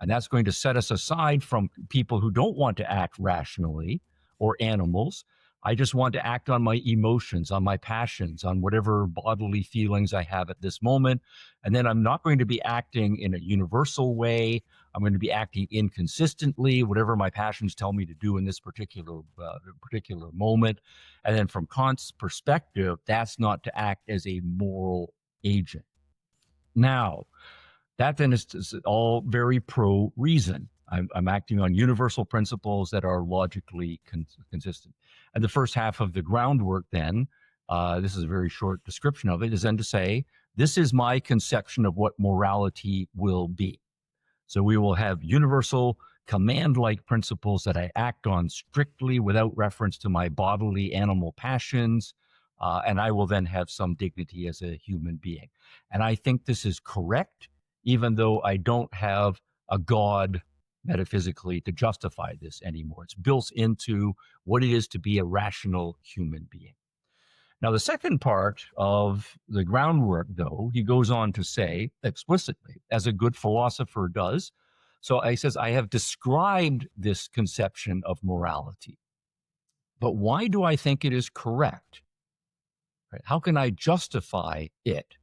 And that's going to set us aside from people who don't want to act rationally, or animals. I just want to act on my emotions, on my passions, on whatever bodily feelings I have at this moment. And then I'm not going to be acting in a universal way. I'm going to be acting inconsistently, whatever my passions tell me to do in this particular moment. And then from Kant's perspective, that's not to act as a moral agent. Now, that then is all very pro-reason. I'm acting on universal principles that are logically consistent. And the first half of the groundwork then, this is a very short description of it, is then to say, this is my conception of what morality will be. So we will have universal command-like principles that I act on strictly without reference to my bodily animal passions, and I will then have some dignity as a human being. And I think this is correct, even though I don't have a God metaphysically to justify this anymore. It's built into what it is to be a rational human being. Now, the second part of the groundwork, though, he goes on to say explicitly, as a good philosopher does. So he says, I have described this conception of morality, but why do I think it is correct? Right? How can I justify it?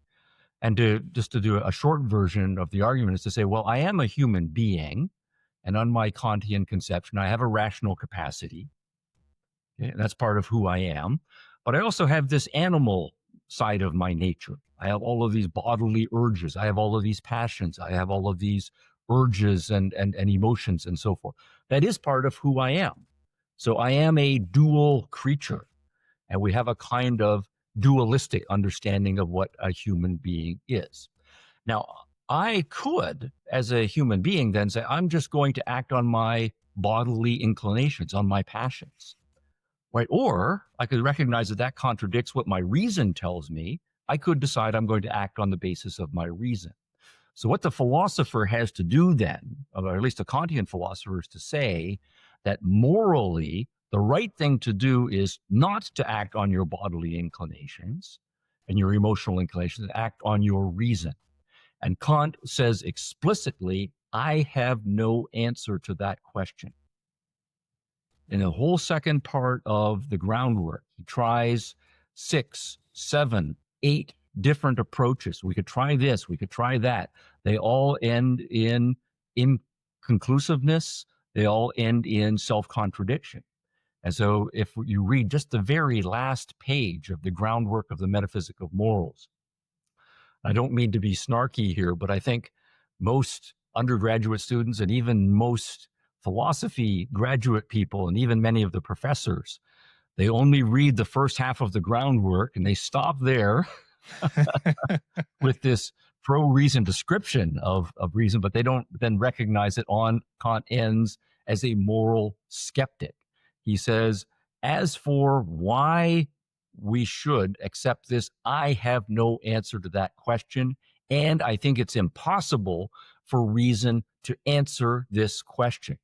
And just to do a short version of the argument is to say, well, I am a human being, and on my Kantian conception, I have a rational capacity. Okay? That's part of who I am. But I also have this animal side of my nature. I have all of these bodily urges. I have all of these passions. I have all of these urges and emotions and so forth. That is part of who I am. So I am a dual creature, and we have a kind of dualistic understanding of what a human being is. Now, I could, as a human being, then say, I'm just going to act on my bodily inclinations, on my passions. Right? Or I could recognize that that contradicts what my reason tells me. I could decide I'm going to act on the basis of my reason. So what the philosopher has to do then, or at least a Kantian philosopher, is to say that morally, the right thing to do is not to act on your bodily inclinations and your emotional inclinations, act on your reason. And Kant says explicitly, I have no answer to that question. In the whole second part of the groundwork, he tries 6, 7, 8 different approaches. We could try this, we could try that. They all end in inconclusiveness. They all end in self-contradiction. And so if you read just the very last page of the groundwork of the Metaphysic of Morals, I don't mean to be snarky here, but I think most undergraduate students and even most philosophy graduate people and even many of the professors, they only read the first half of the groundwork and they stop there with this pro-reason description of reason, but they don't then recognize that on Kant ends as a moral skeptic. He says, as for why we should accept this. I have no answer to that question. And I think it's impossible for reason to answer this question.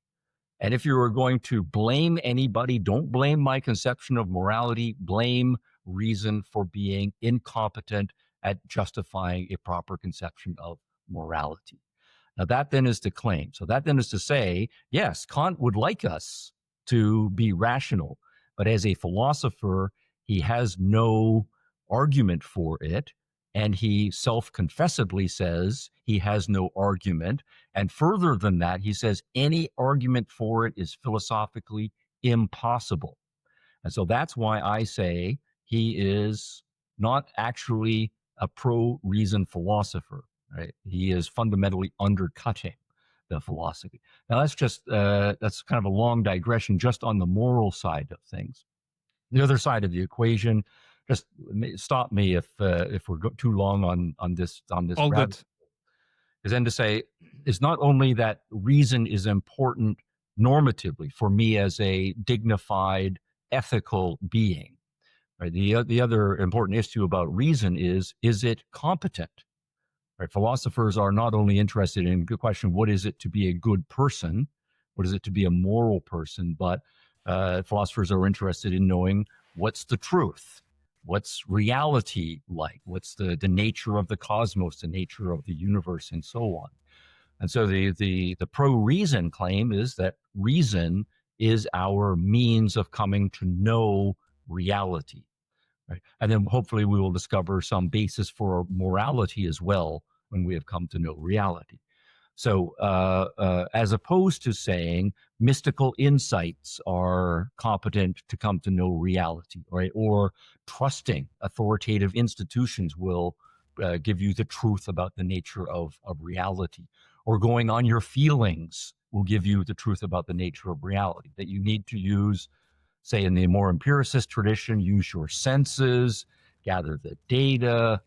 And if you are going to blame anybody, don't blame my conception of morality, blame reason for being incompetent at justifying a proper conception of morality. Now, that then is the claim. So that then is to say, yes, Kant would like us to be rational, but as a philosopher, he has no argument for it. And he self-confessedly says he has no argument. And further than that, he says any argument for it is philosophically impossible. And so that's why I say he is not actually a pro-reason philosopher, right? He is fundamentally undercutting the philosophy. Now that's kind of a long digression just on the moral side of things. The other side of the equation, just stop me if we're too long on this All good. is then to say is not only that reason is important normatively for me as a dignified ethical being, right? The other important issue about reason is it competent? Right? Philosophers are not only interested in the question, what is it to be a good person? What is it to be a moral person? But philosophers are interested in knowing what's the truth, what's reality like, what's the nature of the cosmos, the nature of the universe, and so on. And so the pro-reason claim is that reason is our means of coming to know reality. Right? And then hopefully we will discover some basis for morality as well when we have come to know reality. So as opposed to saying mystical insights are competent to come to know reality, right? Or trusting authoritative institutions will give you the truth about the nature of reality, or going on your feelings will give you the truth about the nature of reality, that you need to use, say in the more empiricist tradition, use your senses, gather the data,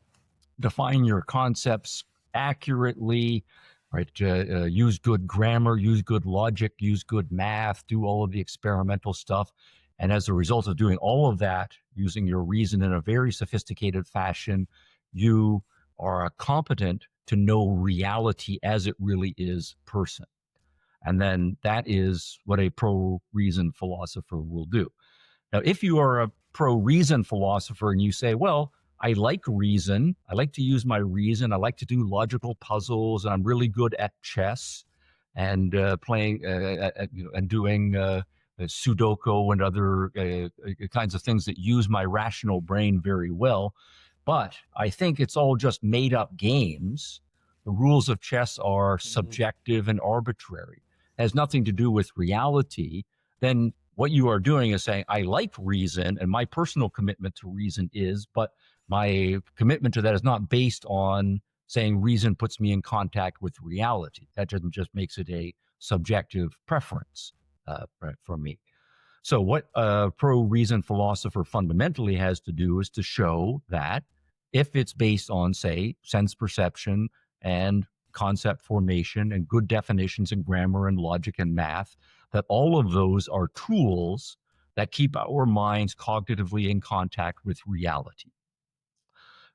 define your concepts accurately, right? Use good grammar, use good logic, use good math, do all of the experimental stuff. And as a result of doing all of that, using your reason in a very sophisticated fashion, you are competent to know reality as it really is person. And then that is what a pro-reason philosopher will do. Now, if you are a pro-reason philosopher and you say, well, I like reason, I like to use my reason, I like to do logical puzzles, and I'm really good at chess and playing and doing Sudoku and other kinds of things that use my rational brain very well. But I think it's all just made up games. The rules of chess are subjective and arbitrary. It has nothing to do with reality. Then what you are doing is saying, I like reason, and my personal commitment to reason is, but my commitment to that is not based on saying reason puts me in contact with reality. That just makes it a subjective preference for me. So what a pro-reason philosopher fundamentally has to do is to show that if it's based on, say, sense perception and concept formation and good definitions and grammar and logic and math, that all of those are tools that keep our minds cognitively in contact with reality.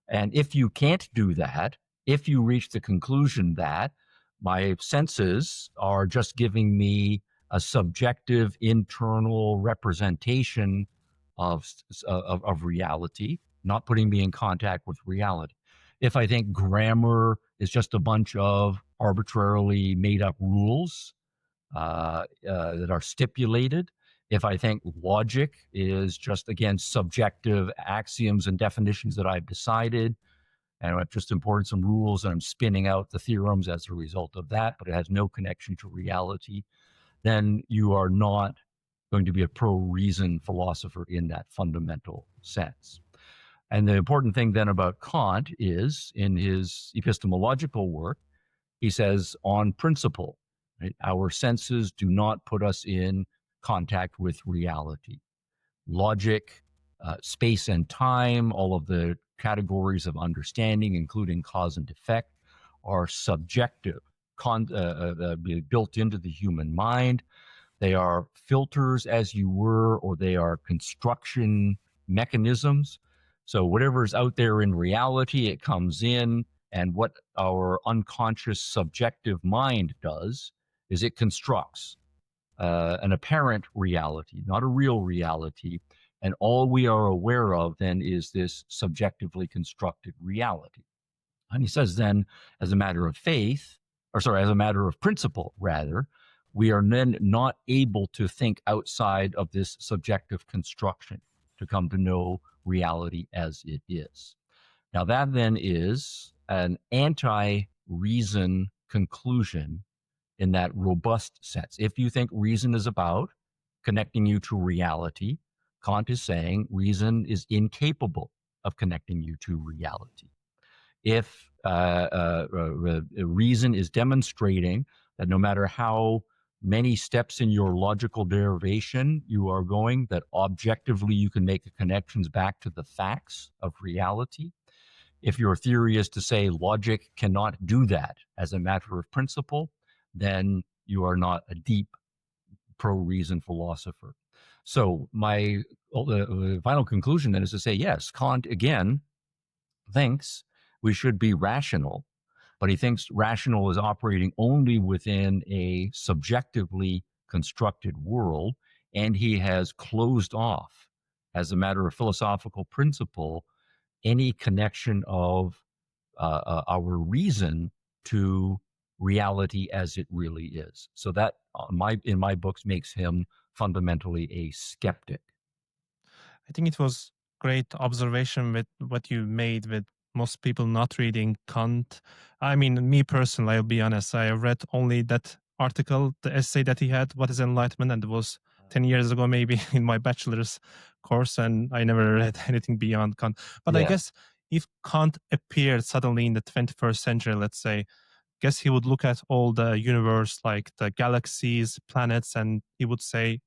And if you can't do that, if you reach the conclusion that my senses are just giving me a subjective internal representation of reality, not putting me in contact with reality. If I think grammar is just a bunch of arbitrarily made up rules that are stipulated, if I think logic is just, again, subjective axioms and definitions that I've decided, and I've just imported some rules and I'm spinning out the theorems as a result of that, but it has no connection to reality, then you are not going to be a pro-reason philosopher in that fundamental sense. And the important thing then about Kant is, in his epistemological work, he says, on principle, right, our senses do not put us in contact with reality. Logic, space and time, all of the categories of understanding, including cause and effect, are subjective, built into the human mind. They are filters, as you were, or they are construction mechanisms. So whatever's out there in reality, it comes in, and what our unconscious subjective mind does is it constructs an apparent reality, not a real reality. And all we are aware of then is this subjectively constructed reality. And he says then, as a matter of faith, or sorry, as a matter of principle, rather, we are then not able to think outside of this subjective construction to come to know reality as it is. Now, that then is an anti reason conclusion in that robust sense. If you think reason is about connecting you to reality, Kant is saying reason is incapable of connecting you to reality. If reason is demonstrating that no matter how many steps in your logical derivation you are going, that objectively you can make the connections back to the facts of reality. If your theory is to say logic cannot do that as a matter of principle, then you are not a deep pro-reason philosopher. So my final conclusion then is to say, yes, Kant again thinks we should be rational, but he thinks rational is operating only within a subjectively constructed world, and he has closed off, as a matter of philosophical principle, any connection of our reason to reality as it really is. So that, in my books, makes him fundamentally a skeptic. I think it was great observation with what you made with most people not reading Kant. I mean, me personally, I'll be honest, I read only that article, the essay that he had, What is Enlightenment? And it was 10 years ago, maybe in my bachelor's course, and I never read anything beyond Kant. But I Yeah. guess if Kant appeared suddenly in the 21st century, let's say, guess he would look at all the universe, like the galaxies, planets, and he would say,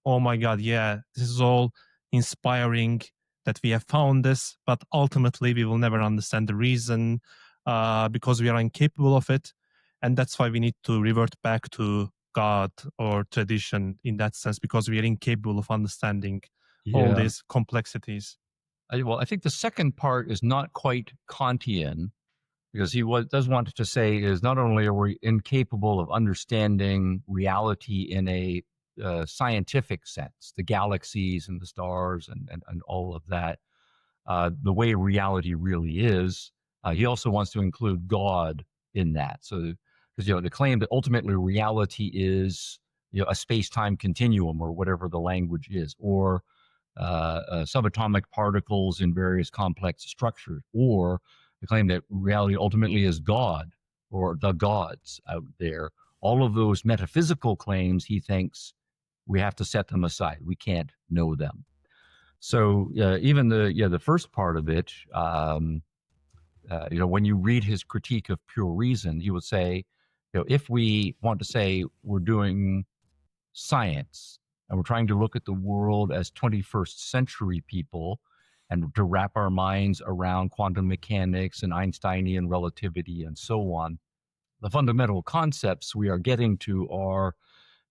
oh my God, yeah, this is all inspiring that we have found this, but ultimately we will never understand the reason because we are incapable of it. And that's why we need to revert back to God or tradition in that sense, because we are incapable of understanding all Yeah. these complexities. Well, I think the second part is not quite Kantian, because he does want to say is not only are we incapable of understanding reality in a scientific sense, the galaxies and the stars and all of that, the way reality really is, he also wants to include God in that. So, because the claim that ultimately reality is a space-time continuum or whatever the language is, or subatomic particles in various complex structures, or the claim that reality ultimately is God or the gods out there. All of those metaphysical claims, he thinks we have to set them aside. We can't know them. So even the first part of it, when you read his critique of pure reason, he would say, if we want to say we're doing science and we're trying to look at the world as 21st century people and to wrap our minds around quantum mechanics and Einsteinian relativity and so on, the fundamental concepts we are getting to are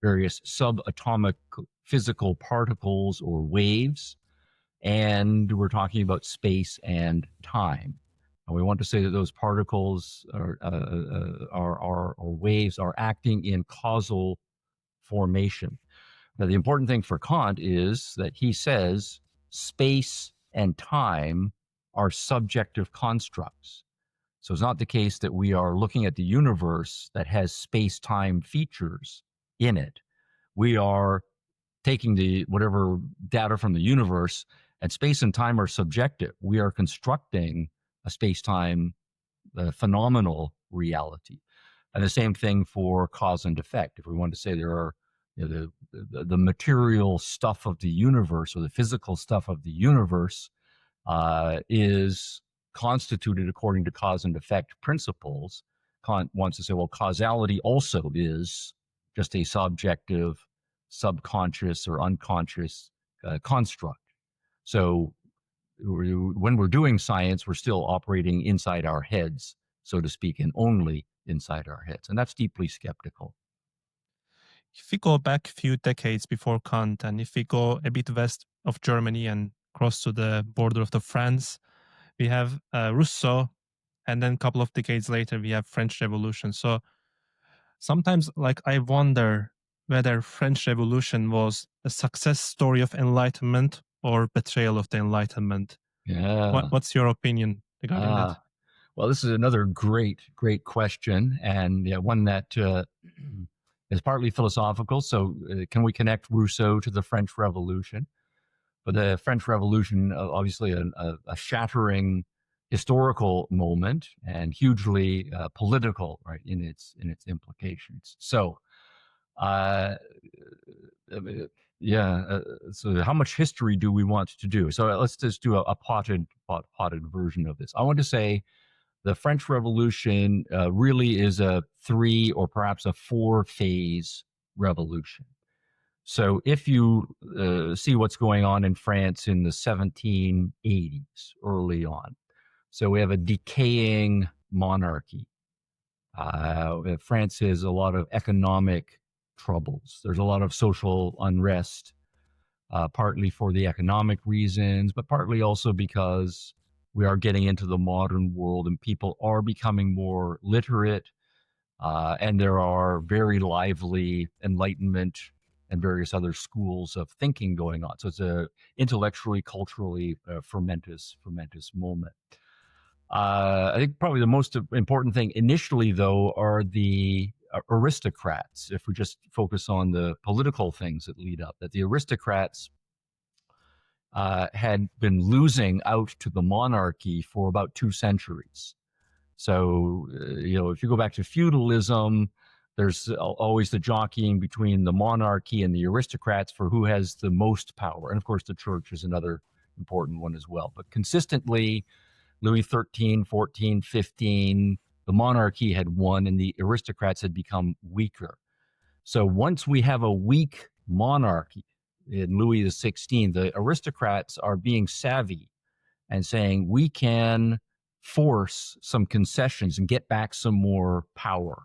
various subatomic physical particles or waves, and we're talking about space and time. And we want to say that those particles or waves are acting in causal formation. Now, the important thing for Kant is that he says space and time are subjective constructs. So it's not the case that we are looking at the universe that has space-time features in it. We are taking the whatever data from the universe, and space and time are subjective. We are constructing a space-time phenomenal reality. And the same thing for cause and effect. If we want to say there are the material stuff of the universe or the physical stuff of the universe is constituted according to cause and effect principles, Kant wants to say, well, causality also is just a subjective, subconscious or unconscious construct. So when we're doing science, we're still operating inside our heads, so to speak, and only inside our heads. And that's deeply skeptical. If we go back a few decades before Kant, and if we go a bit west of Germany and across to the border of the France. We have Rousseau, and then a couple of decades later, we have French Revolution. So sometimes, like, I wonder whether French Revolution was a success story of Enlightenment or betrayal of the Enlightenment. Yeah. What's your opinion regarding that? Well, this is another great question, and one that is partly philosophical. So, can we connect Rousseau to the French Revolution? But the French Revolution, obviously, a shattering historical moment and hugely political, right, in its implications. So, uh, so how much history do we want to do? So let's just do a potted version of this. I want to say the French Revolution really is a 3 or perhaps a 4-phase revolution. So if you see what's going on in France in the 1780s, early on, so we have a decaying monarchy. France has a lot of economic troubles. There's a lot of social unrest, partly for the economic reasons, but partly also because we are getting into the modern world and people are becoming more literate, and there are very lively Enlightenment and various other schools of thinking going on. So it's a intellectually, culturally fermentous moment. I think probably the most important thing initially, though, are the aristocrats. If we just focus on the political things that lead up, that the aristocrats had been losing out to the monarchy for about 2 centuries. So, if you go back to feudalism, there's always the jockeying between the monarchy and the aristocrats for who has the most power. And of course, the church is another important one as well. But consistently, Louis XIII, XIV, XV, the monarchy had won and the aristocrats had become weaker. So once we have a weak monarchy in Louis XVI, the aristocrats are being savvy and saying we can force some concessions and get back some more power.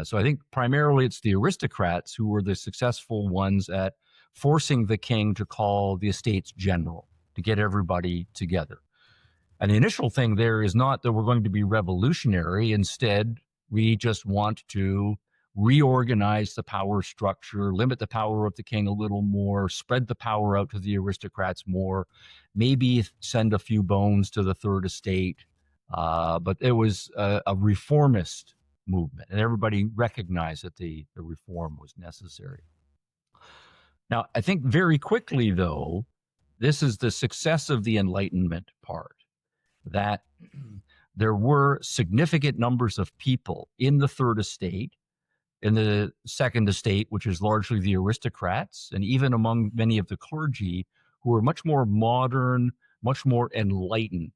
So I think primarily it's the aristocrats who were the successful ones at forcing the king to call the Estates General to get everybody together. And the initial thing there is not that we're going to be revolutionary. Instead, we just want to reorganize the power structure, limit the power of the king a little more, spread the power out to the aristocrats more, maybe send a few bones to the Third Estate. But it was a reformist movement, and everybody recognized that the reform was necessary. Now, I think very quickly, though, this is the success of the Enlightenment part, that there were significant numbers of people in the Third Estate, in the Second Estate, which is largely the aristocrats, and even among many of the clergy, who were much more modern, much more enlightened,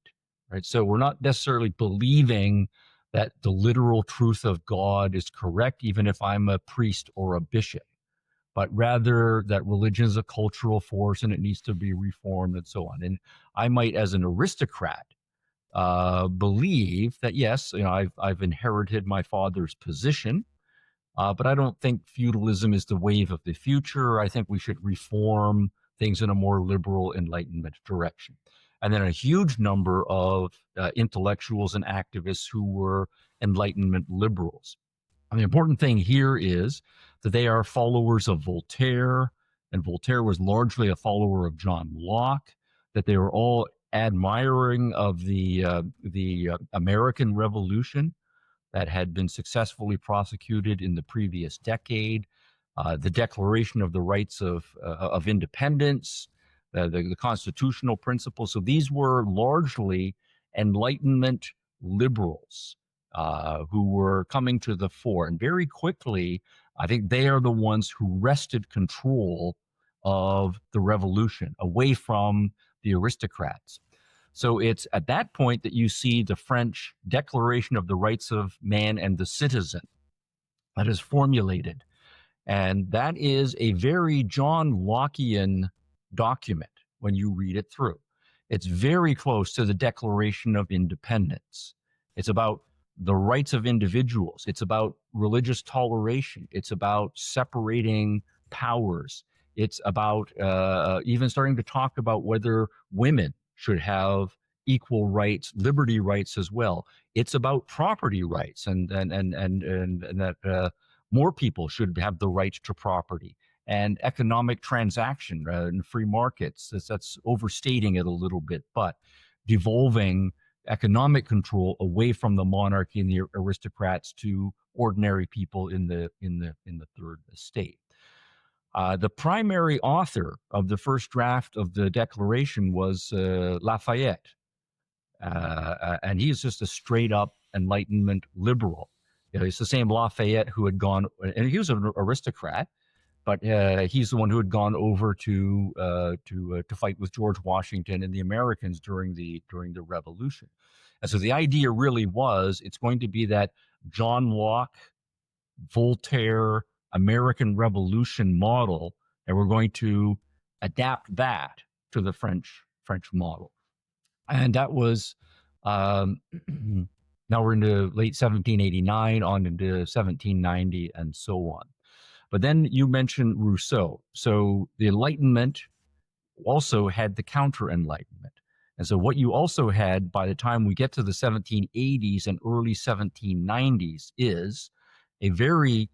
right? So we're not necessarily believing that the literal truth of God is correct, even if I'm a priest or a bishop, but rather that religion is a cultural force and it needs to be reformed and so on. And I might, as an aristocrat, believe that, yes, I've inherited my father's position, but I don't think feudalism is the wave of the future. I think we should reform things in a more liberal Enlightenment direction. And then a huge number of intellectuals and activists who were Enlightenment liberals. And the important thing here is that they are followers of Voltaire, and Voltaire was largely a follower of John Locke, that they were all admiring of the American Revolution that had been successfully prosecuted in the previous decade, the Declaration of the Rights of Independence, the constitutional principles. So these were largely Enlightenment liberals who were coming to the fore. And very quickly, I think they are the ones who wrested control of the revolution away from the aristocrats. So it's at that point that you see the French Declaration of the Rights of Man and the Citizen that is formulated. And that is a very John Lockean document when you read it through. It's very close to the Declaration of Independence. It's about the rights of individuals. It's about religious toleration. It's about separating powers. It's about even starting to talk about whether women should have equal rights, liberty rights as well. It's about property rights and that more people should have the right to property and economic transaction and free markets. That's overstating it a little bit, but devolving economic control away from the monarchy and the aristocrats to ordinary people in the third estate. The primary author of the first draft of the Declaration was Lafayette, and he's just a straight up Enlightenment liberal. You know, it's the same Lafayette who had gone, and he was an aristocrat, but he's the one who had gone over to fight with George Washington and the Americans during the Revolution. And so the idea really was it's going to be that John Locke, Voltaire, American Revolution model, and we're going to adapt that to the French model. And that was now we're into late 1789 on into 1790 and so on. But then you mentioned Rousseau. So the Enlightenment also had the Counter-Enlightenment. And so what you also had by the time we get to the 1780s and early 1790s is a very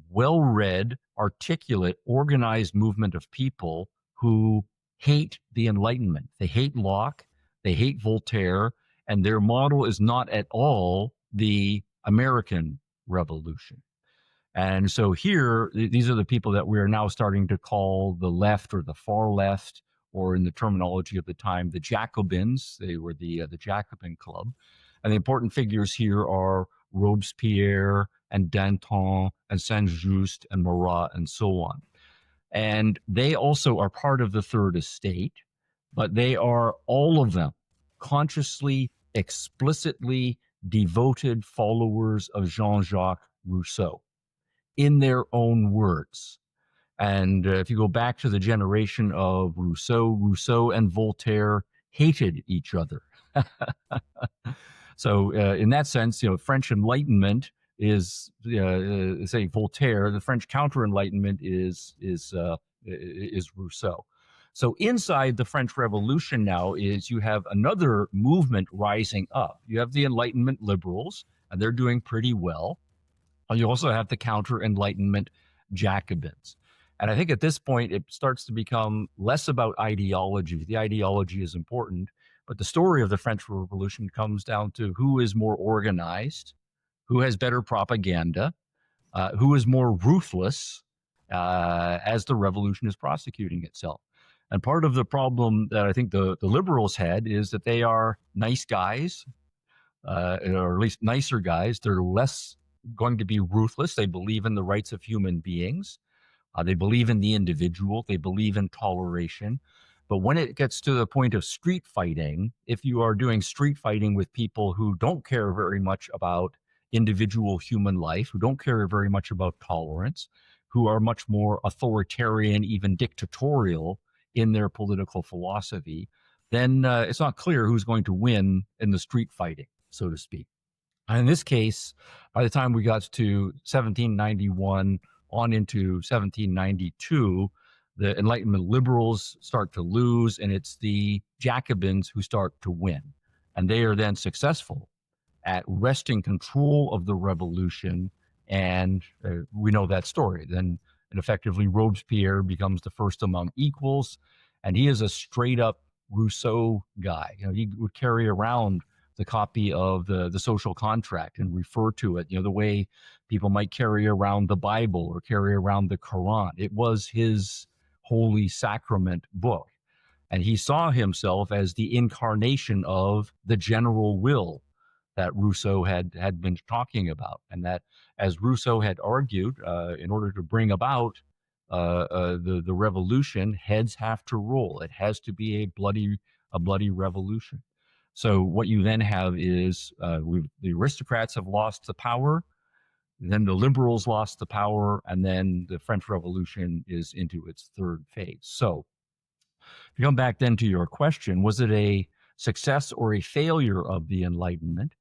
well-read, articulate, organized movement of people who hate the Enlightenment. They hate Locke, they hate Voltaire, and their model is not at all the American Revolution. And so here, these are the people that we are now starting to call the left or the far left, or in the terminology of the time, the Jacobins. They were the Jacobin club. And the important figures here are Robespierre and Danton and Saint-Just and Marat and so on. And they also are part of the Third Estate, but they are, all of them, consciously, explicitly devoted followers of Jean-Jacques Rousseau, in their own words. And if you go back to the generation of Rousseau and Voltaire hated each other. So in that sense, French Enlightenment is, say, Voltaire. The French Counter-Enlightenment is Rousseau. So inside the French Revolution now is you have another movement rising up. You have the Enlightenment liberals, and they're doing pretty well. You also have the Counter-Enlightenment Jacobins. And I think at this point, it starts to become less about ideology. The ideology is important, but the story of the French Revolution comes down to who is more organized, who has better propaganda, who is more ruthless as the revolution is prosecuting itself. And part of the problem that I think the liberals had is that they are nice guys, or at least nicer guys. They're less going to be ruthless. They believe in the rights of human beings. They believe in the individual. They believe in toleration. But when it gets to the point of street fighting, if you are doing street fighting with people who don't care very much about individual human life, who don't care very much about tolerance, who are much more authoritarian, even dictatorial in their political philosophy, then it's not clear who's going to win in the street fighting, so to speak. And in this case, by the time we got to 1791 on into 1792, the Enlightenment liberals start to lose, and it's the Jacobins who start to win. And they are then successful at wresting control of the revolution, and we know that story. Then effectively Robespierre becomes the first among equals, and he is a straight-up Rousseau guy. He would carry around the copy of the social contract and refer to it, the way people might carry around the Bible or carry around the Quran. It was his holy sacrament book. And he saw himself as the incarnation of the general will that Rousseau had been talking about. And that, as Rousseau had argued, in order to bring about the revolution, heads have to roll. It has to be a bloody revolution. So what you then have is the aristocrats have lost the power, then the liberals lost the power, and then the French Revolution is into its third phase. So if you come back then to your question, was it a success or a failure of the Enlightenment?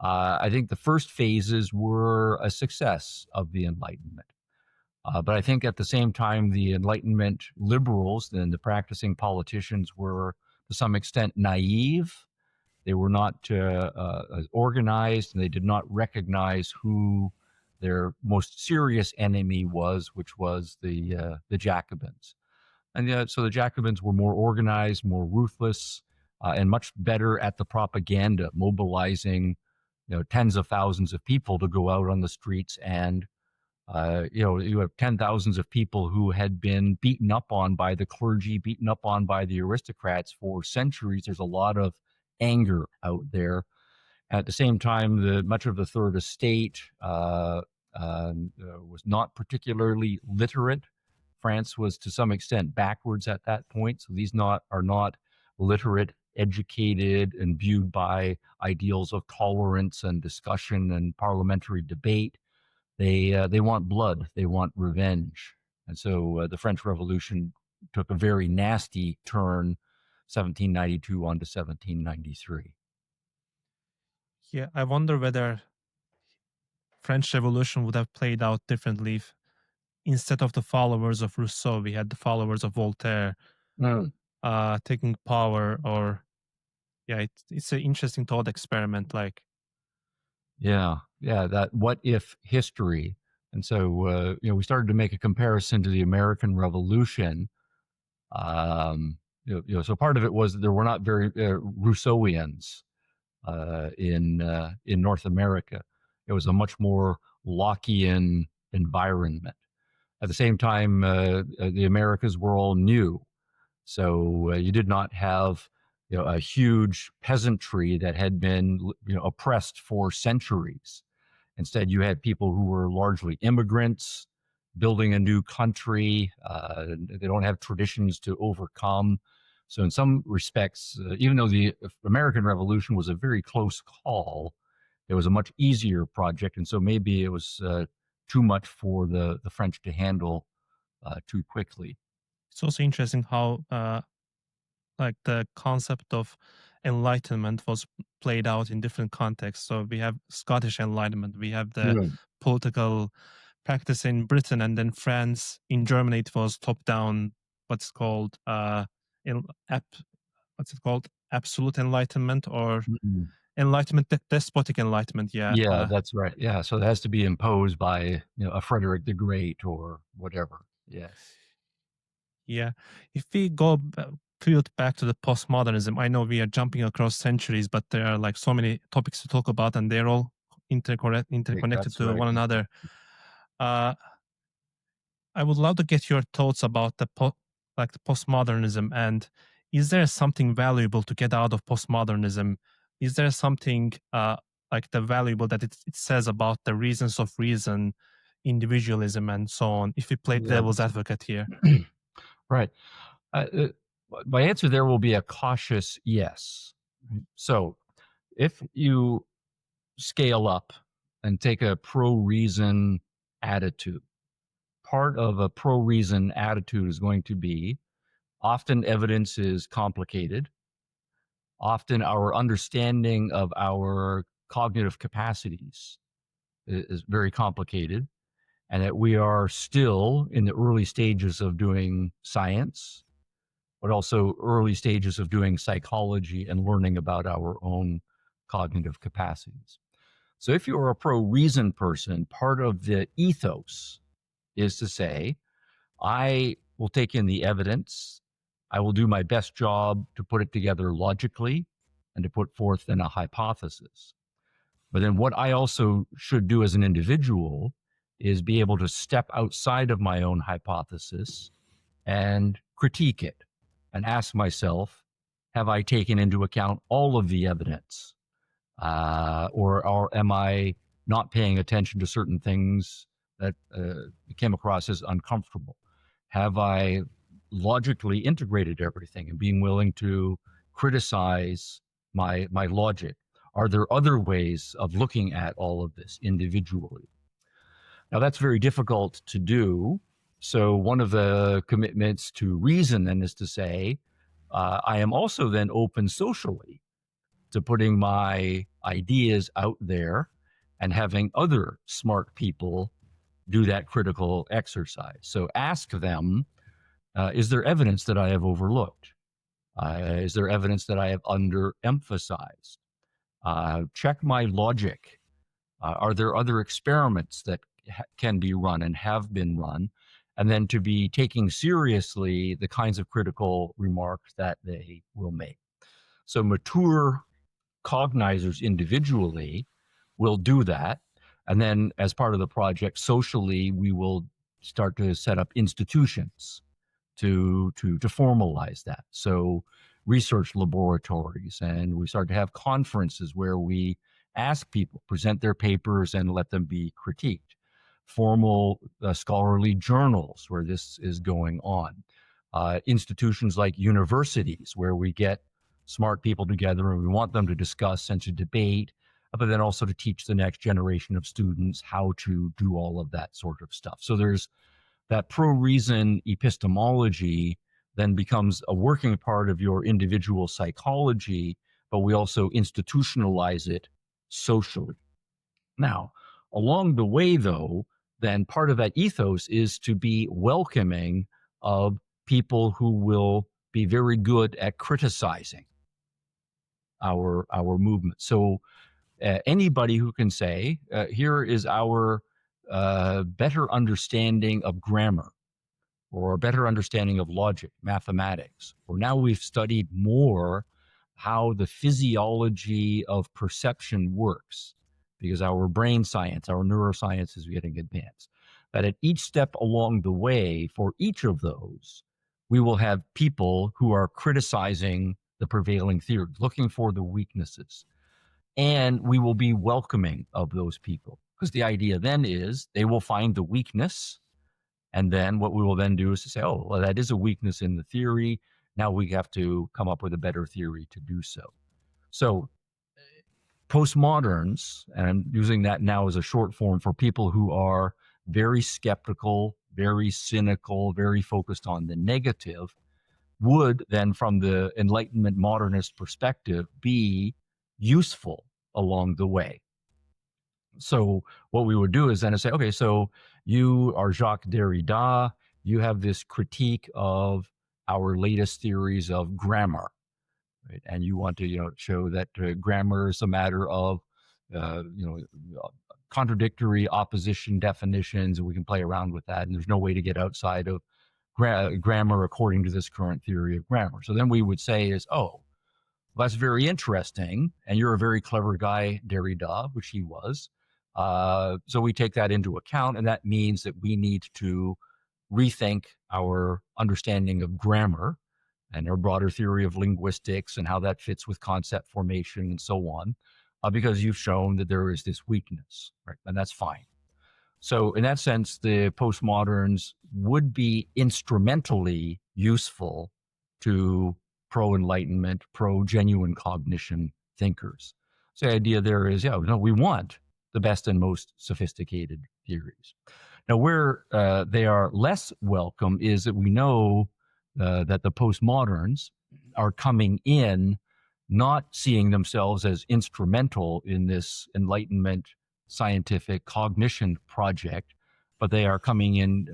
I think the first phases were a success of the Enlightenment. But I think at the same time, the Enlightenment liberals and the practicing politicians were to some extent naive. They were not organized, and they did not recognize who their most serious enemy was, which was the Jacobins. And so the Jacobins were more organized, more ruthless, and much better at the propaganda, mobilizing tens of thousands of people to go out on the streets. And you have 10,000s of people who had been beaten up on by the clergy, beaten up on by the aristocrats for centuries. There's a lot of anger out there. At the same time, much of the Third Estate was not particularly literate. France was to some extent backwards at that point. So these are not literate, educated, imbued by ideals of tolerance and discussion and parliamentary debate. They want blood. They want revenge. And so the French Revolution took a very nasty turn, 1792 on to 1793. Yeah, I wonder whether French Revolution would have played out differently if instead of the followers of Rousseau, we had the followers of Voltaire taking power. Or it's an interesting thought experiment. Like, yeah, that what if history. And so we started to make a comparison to the American Revolution. So part of it was that there were not very Rousseauians in North America. It was a much more Lockean environment. At the same time, the Americas were all new, so you did not have a huge peasantry that had been oppressed for centuries. Instead, you had people who were largely immigrants building a new country. They don't have traditions to overcome. So in some respects, even though the American Revolution was a very close call, it was a much easier project. And so maybe it was too much for the French to handle too quickly. it's also interesting how like the concept of enlightenment was played out in different contexts. So we have Scottish Enlightenment, we have the political practice in Britain, and then France. In Germany, it was top-down. What's called what's it called? Absolute Enlightenment, or Enlightenment, despotic Enlightenment. Yeah, that's right. Yeah, so it has to be imposed by a Frederick the Great or whatever. Yes. Yeah. If we go field back to the postmodernism, I know we are jumping across centuries, but there are like so many topics to talk about, and they're all interconnected to one another. I would love to get your thoughts about the postmodernism, and is there something valuable to get out of postmodernism? Is there something like the valuable that it says about the reasons of reason, individualism, and so on? If we play devil's advocate here. Right. My answer there will be a cautious yes. So if you scale up and take a pro-reason attitude, part of a pro-reason attitude is going to be often evidence is complicated. Often our understanding of our cognitive capacities is very complicated, and that we are still in the early stages of doing science, but also early stages of doing psychology and learning about our own cognitive capacities. So if you're a pro-reason person, part of the ethos is to say, I will take in the evidence, I will do my best job to put it together logically and to put forth then a hypothesis. But then what I also should do as an individual is be able to step outside of my own hypothesis and critique it and ask myself, have I taken into account all of the evidence? Or am I not paying attention to certain things that came across as uncomfortable? Have I logically integrated everything and being willing to criticize my logic? Are there other ways of looking at all of this individually? Now, that's very difficult to do. So one of the commitments to reason then is to say, I am also then open socially to putting my ideas out there and having other smart people do that critical exercise. So ask them, is there evidence that I have overlooked? Is there evidence that I have underemphasized? Check my logic. Are there other experiments that can be run and have been run? And then to be taking seriously the kinds of critical remarks that they will make. So mature cognizers individually will do that. And then as part of the project, socially, we will start to set up institutions to formalize that. So research laboratories, and we start to have conferences where we ask people present their papers and let them be critiqued. Formal scholarly journals where this is going on. Institutions like universities where we get smart people together and we want them to discuss and to debate, but then also to teach the next generation of students how to do all of that sort of stuff. So there's that pro-reason epistemology then becomes a working part of your individual psychology, but we also institutionalize it socially. Now, along the way, though, then part of that ethos is to be welcoming of people who will be very good at criticizing our movement. So anybody who can say, here is our better understanding of grammar, or a better understanding of logic, mathematics, or now we've studied more how the physiology of perception works, because our brain science, our neuroscience is getting advanced. That at each step along the way, for each of those, we will have people who are criticizing the prevailing theory, looking for the weaknesses. And we will be welcoming of those people, because the idea then is they will find the weakness. And then what we will then do is to say, oh, well, that is a weakness in the theory. Now we have to come up with a better theory to do so. So postmoderns, and I'm using that now as a short form for people who are very skeptical, very cynical, very focused on the negative, would then, from the Enlightenment modernist perspective, be useful along the way. So what we would do is then say, okay, so you are Jacques Derrida, you have this critique of our latest theories of grammar, right? And you want to, show that grammar is a matter of, contradictory opposition definitions, and we can play around with that. And there's no way to get outside of grammar according to this current theory of grammar. So then we would say is, oh, well, that's very interesting, and you're a very clever guy, Derrida, which he was. So we take that into account, and that means that we need to rethink our understanding of grammar and our broader theory of linguistics and how that fits with concept formation and so on, because you've shown that there is this weakness, right? And that's fine. So in that sense, the postmoderns would be instrumentally useful to pro-Enlightenment, pro-genuine cognition thinkers. So the idea there is, we want the best and most sophisticated theories. Now, where they are less welcome is that we know that the postmoderns are coming in not seeing themselves as instrumental in this Enlightenment scientific cognition project, but they are coming in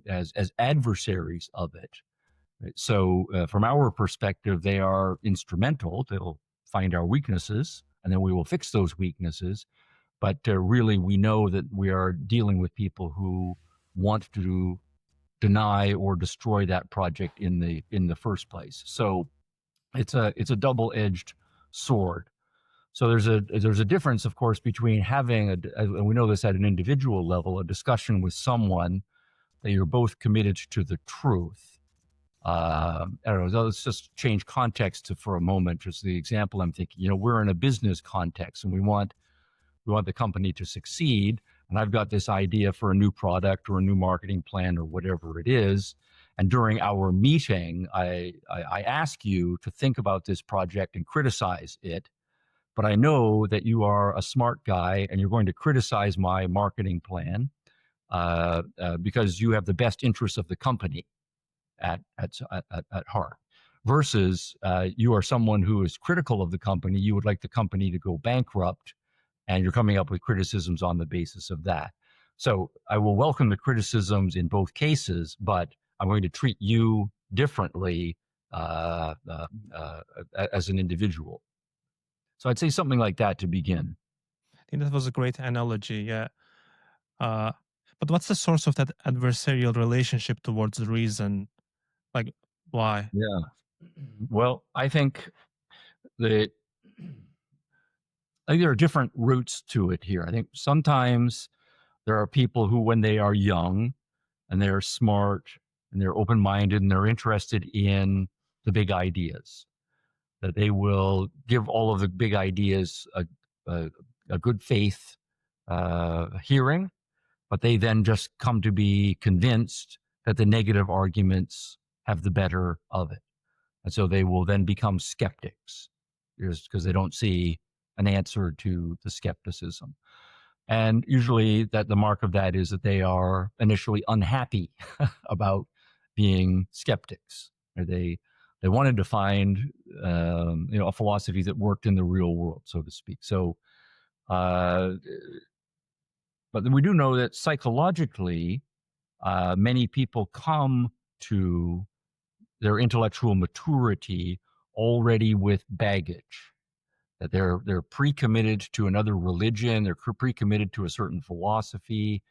as adversaries of it. So from our perspective, they are instrumental. They'll find our weaknesses, and then we will fix those weaknesses. But really, we know that we are dealing with people who want to deny or destroy that project in the first place. So it's a double-edged sword. So there's a difference, of course, between having and we know this at an individual level, a discussion with someone that you're both committed to the truth. I don't know. Let's just change context for a moment. Just the example I'm thinking. We're in a business context, and we want the company to succeed. And I've got this idea for a new product or a new marketing plan or whatever it is. And during our meeting, I ask you to think about this project and criticize it. But I know that you are a smart guy and you're going to criticize my marketing plan because you have the best interests of the company at heart. Versus you are someone who is critical of the company. You would like the company to go bankrupt, and you're coming up with criticisms on the basis of that. So I will welcome the criticisms in both cases, but I'm going to treat you differently as an individual. So I'd say something like that to begin. I think that was a great analogy. Yeah. Uh, but what's the source of that adversarial relationship towards reason? Like, why? Yeah. Well, I think that there are different roots to it here. I think sometimes there are people who, when they are young and they're smart and they're open minded and they're interested in the big ideas, that they will give all of the big ideas a, a good faith hearing, but they then just come to be convinced that the negative arguments have the better of it. And so they will then become skeptics just because they don't see an answer to the skepticism. And usually that the mark of that is that they are initially unhappy about being skeptics. Or they wanted to find a philosophy that worked in the real world, so to speak. So, but we do know that psychologically, many people come to their intellectual maturity already with baggage. That they're pre-committed to another religion, they're pre-committed to a certain philosophy.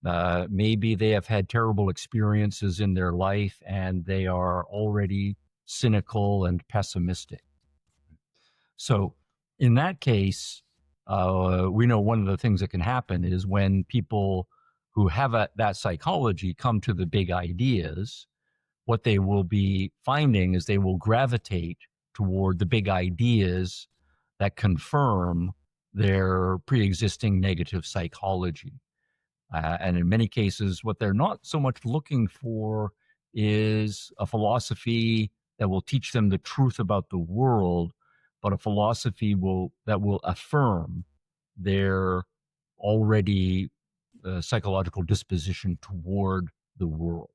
Maybe they have had terrible experiences in their life and they are already cynical and pessimistic. So, in that case, we know one of the things that can happen is when people who have that psychology come to the big ideas, what they will be finding is they will gravitate toward the big ideas that confirm their pre-existing negative psychology. And in many cases, what they're not so much looking for is a philosophy that will teach them the truth about the world, but a philosophy that will affirm their already psychological disposition toward the world.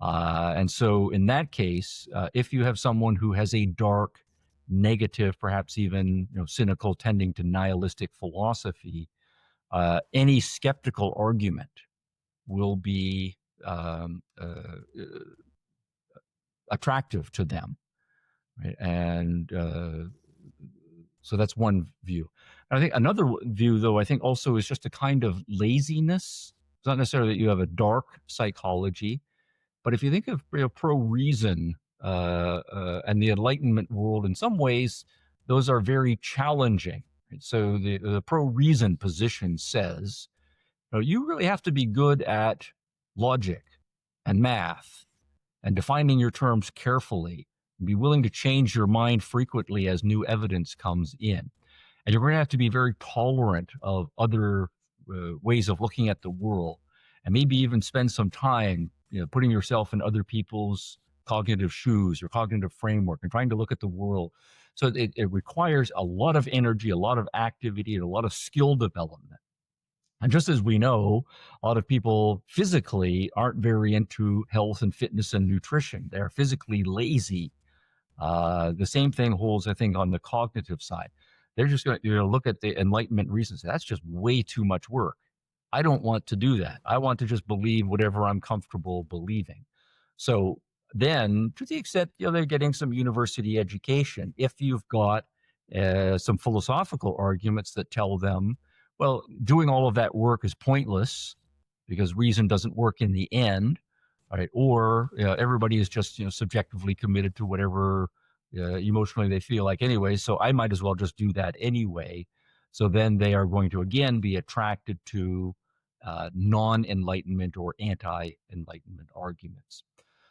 And so, in that case, if you have someone who has a dark, negative, perhaps even cynical, tending to nihilistic philosophy, any skeptical argument will be attractive to them, right? And so that's one view. And I think another view, though, I think also is just a kind of laziness. It's not necessarily that you have a dark psychology, but if you think of pro-reason and the Enlightenment world, in some ways, those are very challenging. Right? So the pro-reason position says, you really have to be good at logic and math and defining your terms carefully, and be willing to change your mind frequently as new evidence comes in. And you're going to have to be very tolerant of other ways of looking at the world, and maybe even spend some time putting yourself in other people's cognitive shoes or cognitive framework and trying to look at the world. So it requires a lot of energy, a lot of activity, and a lot of skill development. And just as we know, a lot of people physically aren't very into health and fitness and nutrition. They're physically lazy. The same thing holds, I think, on the cognitive side. They're just going to look at the Enlightenment reasons. That's just way too much work. I don't want to do that. I want to just believe whatever I'm comfortable believing. So then, to the extent they're getting some university education, if you've got some philosophical arguments that tell them, well, doing all of that work is pointless because reason doesn't work in the end, right? Or everybody is just subjectively committed to whatever emotionally they feel like anyway, so I might as well just do that anyway. So then they are going to again be attracted to non-enlightenment or anti-enlightenment arguments.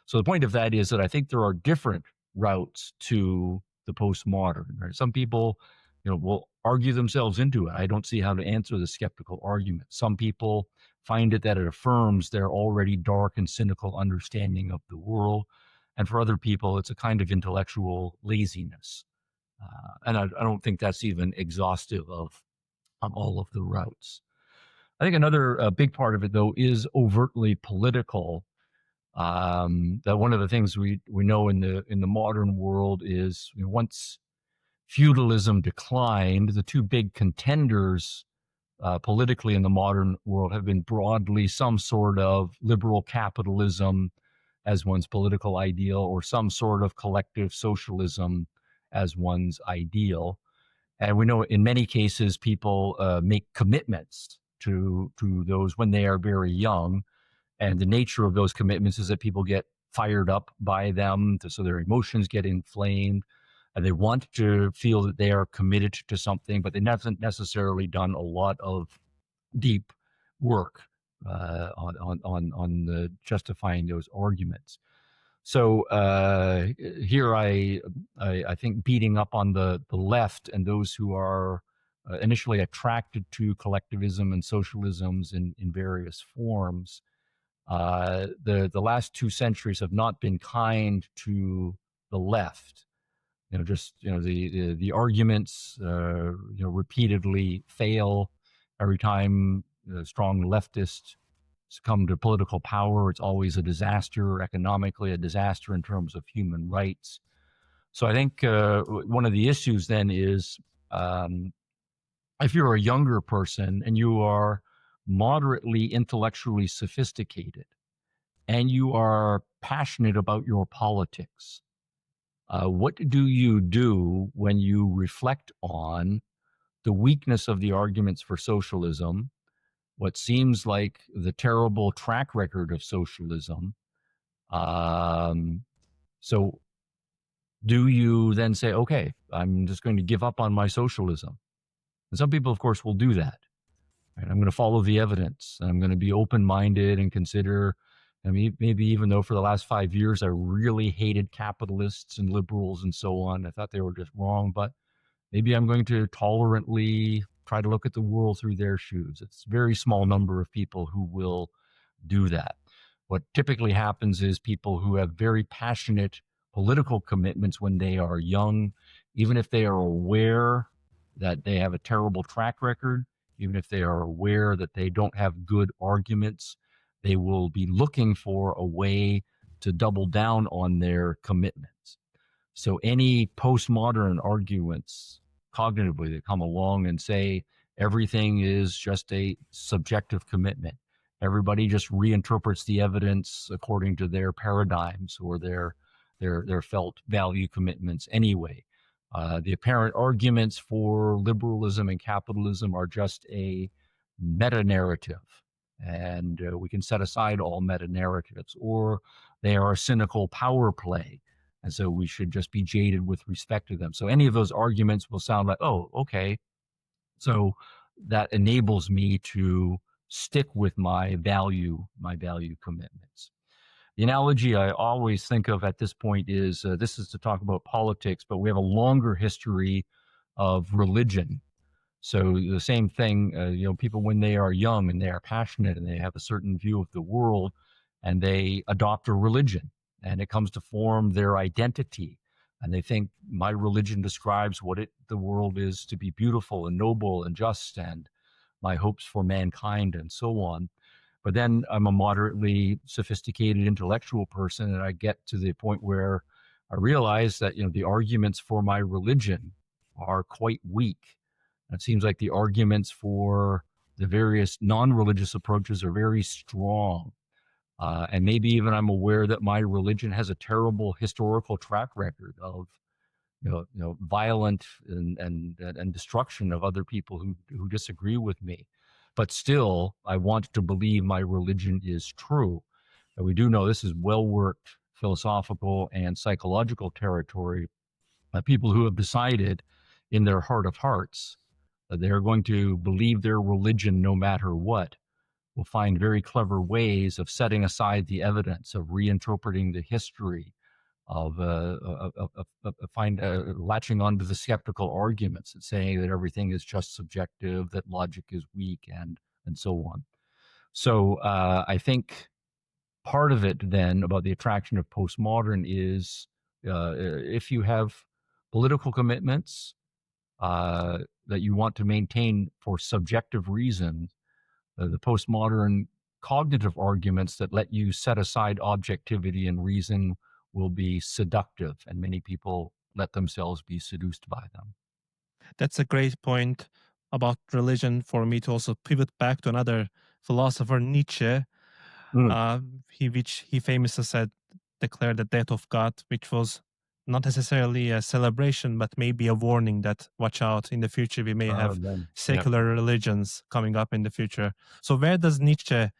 So the point of that is that I think there are different routes to the postmodern. Right? Some people will argue themselves into it. I don't see how to answer the skeptical argument. Some people find it that it affirms their already dark and cynical understanding of the world. And for other people, it's a kind of intellectual laziness. And I don't think that's even exhaustive of all of the routes. I think another big part of it, though, is overtly political. That one of the things we know in the modern world is once feudalism declined, the two big contenders politically in the modern world have been broadly some sort of liberal capitalism as one's political ideal, or some sort of collective socialism as one's ideal. And we know in many cases people make commitments to those when they are very young, and the nature of those commitments is that people get fired up by them, so their emotions get inflamed, and they want to feel that they are committed to something, but they haven't necessarily done a lot of deep work on the justifying those arguments. So here I think beating up on the left and those who are initially attracted to collectivism and socialisms in various forms. The last 2 centuries have not been kind to the left. The arguments repeatedly fail every time strong leftists come to political power. It's always a disaster economically, a disaster in terms of human rights. So I think one of the issues then is if you're a younger person and you are moderately intellectually sophisticated and you are passionate about your politics, what do you do when you reflect on the weakness of the arguments for socialism, what seems like the terrible track record of socialism? So do you then say, okay, I'm just going to give up on my socialism? And some people, of course, will do that. Right? I'm going to follow the evidence. I'm going to be open-minded and consider, I mean, maybe even though for the last 5 years I really hated capitalists and liberals and so on, I thought they were just wrong, but maybe I'm going to tolerantly try to look at the world through their shoes. It's a very small number of people who will do that. What typically happens is people who have very passionate political commitments when they are young, even if they are aware that they have a terrible track record, even if they are aware that they don't have good arguments, they will be looking for a way to double down on their commitments. So any postmodern arguments cognitively that come along and say everything is just a subjective commitment, everybody just reinterprets the evidence according to their paradigms or their felt value commitments anyway. The apparent arguments for liberalism and capitalism are just a meta-narrative, and we can set aside all meta-narratives, or they are a cynical power play, and so we should just be jaded with respect to them. So any of those arguments will sound like, oh, okay, so that enables me to stick with my value commitments. The analogy I always think of at this point is this is to talk about politics, but we have a longer history of religion. So the same thing, people when they are young and they are passionate and they have a certain view of the world and they adopt a religion and it comes to form their identity. And they think my religion describes what the world is to be beautiful and noble and just, and my hopes for mankind and so on. But then I'm a moderately sophisticated intellectual person, and I get to the point where I realize that the arguments for my religion are quite weak. It seems like the arguments for the various non-religious approaches are very strong. And maybe even I'm aware that my religion has a terrible historical track record of violent and destruction of other people who disagree with me. But still, I want to believe my religion is true. And we do know this is well-worked philosophical and psychological territory. People who have decided in their heart of hearts that they're going to believe their religion no matter what will find very clever ways of setting aside the evidence, of reinterpreting the history, of latching onto the skeptical arguments and saying that everything is just subjective, that logic is weak, and so on. So I think part of it then about the attraction of postmodern is if you have political commitments that you want to maintain for subjective reasons, the postmodern cognitive arguments that let you set aside objectivity and reason will be seductive, and many people let themselves be seduced by them. That's a great point about religion for me to also pivot back to another philosopher, Nietzsche, Mm. which he famously said, declared the death of God, which was not necessarily a celebration, but maybe a warning that watch out, in the future we may have Then, yeah. secular religions coming up in the future. So where does Nietzsche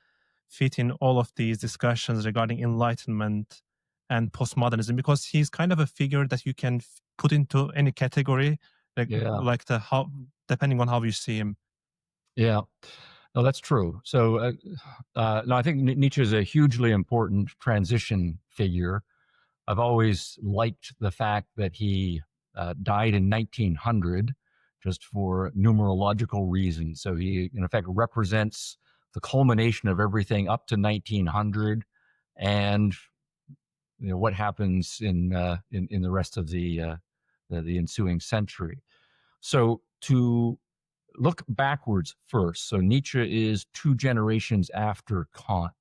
fit in all of these discussions regarding Enlightenment and postmodernism? Because he's kind of a figure that you can put into any category, Yeah. like the how, depending on how you see him. Yeah. No, that's true. So, no, I think Nietzsche is a hugely important transition figure. I've always liked the fact that he died in 1900 just for numerological reasons. So he, in effect, represents the culmination of everything up to 1900 and what happens in the rest of the ensuing century. So to look backwards first. So Nietzsche is 2 generations after Kant.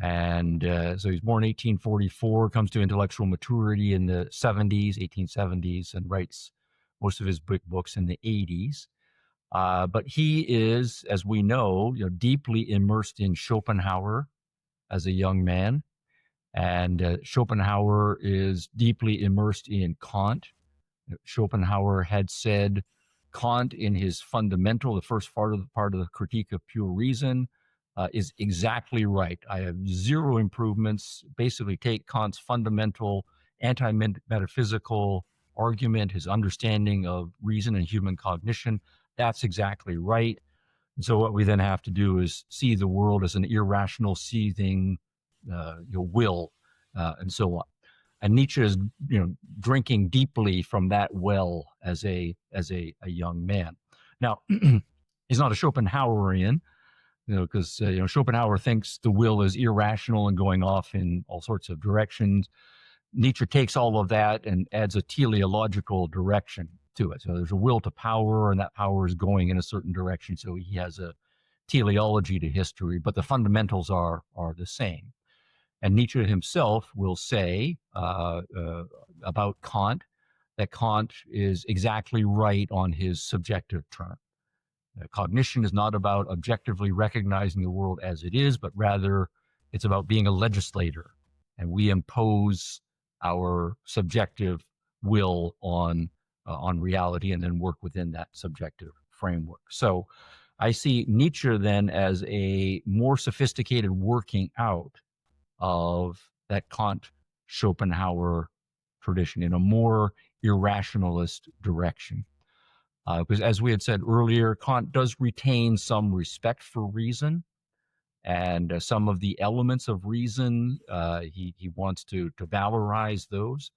And so he's born 1844, comes to intellectual maturity in the 70s, 1870s, and writes most of his big books in the 80s. But he is, as we know, deeply immersed in Schopenhauer as a young man. And Schopenhauer is deeply immersed in Kant. Schopenhauer had said Kant in his fundamental, the first part of the Critique of Pure Reason, is exactly right. I have zero improvements. Basically, take Kant's fundamental anti-metaphysical argument, his understanding of reason and human cognition. That's exactly right. And so what we then have to do is see the world as an irrational, seething will, and so on. And Nietzsche is, drinking deeply from that well as a young man. Now, he's not a Schopenhauerian, because Schopenhauer thinks the will is irrational and going off in all sorts of directions. Nietzsche takes all of that and adds a teleological direction to it. So there's a will to power, and that power is going in a certain direction. So he has a teleology to history, but the fundamentals are the same. And Nietzsche himself will say about Kant that Kant is exactly right on his subjective term. Cognition is not about objectively recognizing the world as it is, but rather it's about being a legislator. And we impose our subjective will on reality and then work within that subjective framework. So I see Nietzsche then as a more sophisticated working out of that Kant Schopenhauer tradition in a more irrationalist direction. Because as we had said earlier, Kant does retain some respect for reason, and some of the elements of reason, he wants to valorize those.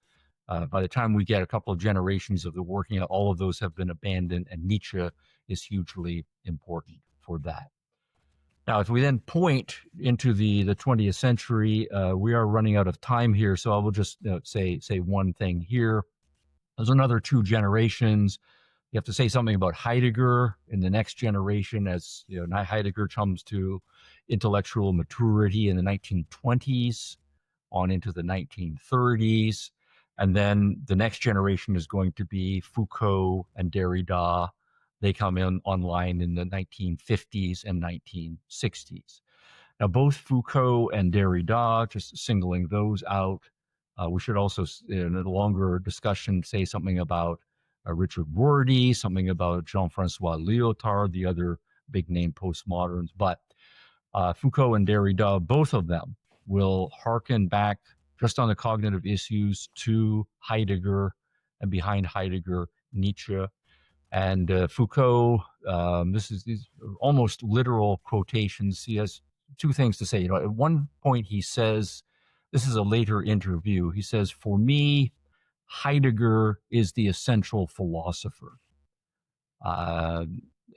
By the time we get a couple of generations of the working, all of those have been abandoned, and Nietzsche is hugely important for that. Now, if we then point into the 20th century, we are running out of time here, so I will just say one thing here. There's another 2 generations. You have to say something about Heidegger in the next generation, as Heidegger comes to intellectual maturity in the 1920s on into the 1930s. And then the next generation is going to be Foucault and Derrida. They come in online in the 1950s and 1960s. Now, both Foucault and Derrida, just singling those out, we should also, in a longer discussion, say something about Richard Rorty, something about Jean-Francois Lyotard, the other big name postmoderns. But Foucault and Derrida, both of them, will hearken back just on the cognitive issues to Heidegger, and behind Heidegger, Nietzsche. And Foucault, this is these almost literal quotations. He has 2 things to say. At one point he says, this is a later interview, he says, "For me, Heidegger is the essential philosopher."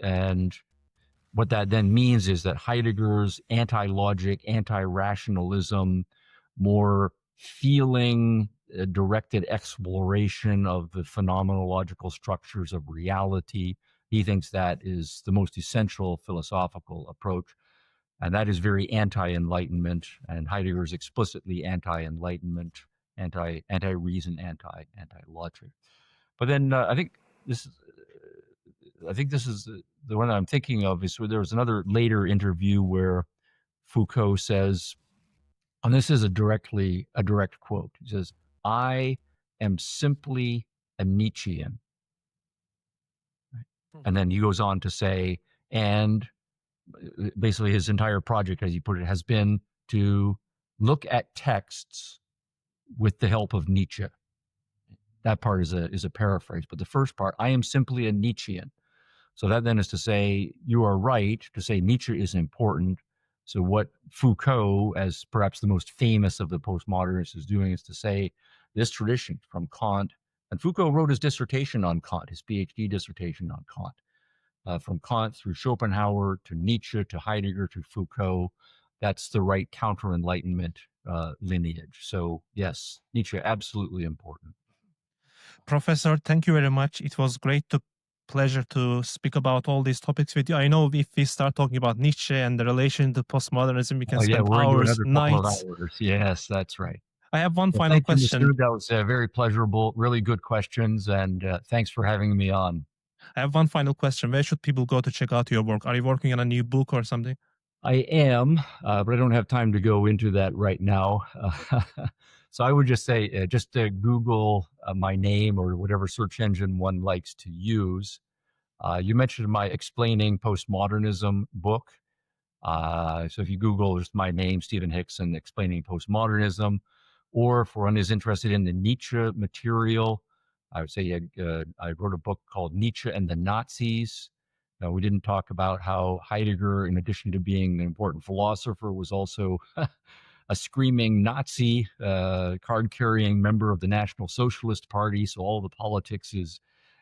And what that then means is that Heidegger's anti-logic, anti-rationalism, more feeling directed exploration of the phenomenological structures of reality, he thinks that is the most essential philosophical approach. And that is very anti-enlightenment, and Heidegger is explicitly anti-enlightenment, anti-reason, anti-logic. But then I think this I think this is the one I'm thinking of is where there was another later interview where Foucault says, and this is a direct quote. He says, "I am simply a Nietzschean." And then he goes on to say, and basically his entire project, as he put it, has been to look at texts with the help of Nietzsche. That part is a paraphrase, but the first part, I am simply a Nietzschean. So that then is to say, you are right to say Nietzsche is important. So what Foucault, as perhaps the most famous of the postmodernists, is doing is to say this tradition from Kant, and Foucault wrote his dissertation on Kant, his PhD dissertation on Kant, from Kant through Schopenhauer to Nietzsche to Heidegger to Foucault. That's the right counter-enlightenment lineage. So yes, Nietzsche, absolutely important. Professor, thank you very much. It was pleasure to speak about all these topics with you. I know if we start talking about Nietzsche and the relation to postmodernism, we can spend we're hours, into another couple nights. of hours. Yes, that's right. I have one final thank question. you, Masood. That was very pleasurable, really good questions, and thanks for having me on. I have one final question. Where should people go to check out your work? Are you working on a new book or something? I am, but I don't have time to go into that right now. So I would just say, just Google my name or whatever search engine one likes to use. You mentioned my Explaining Postmodernism book. So if you Google just my name, Stephen Hicks, and Explaining Postmodernism, or if one is interested in the Nietzsche material, I would say I wrote a book called Nietzsche and the Nazis. We didn't talk about how Heidegger, in addition to being an important philosopher, was also a screaming Nazi, card-carrying member of the National Socialist Party. So all the politics is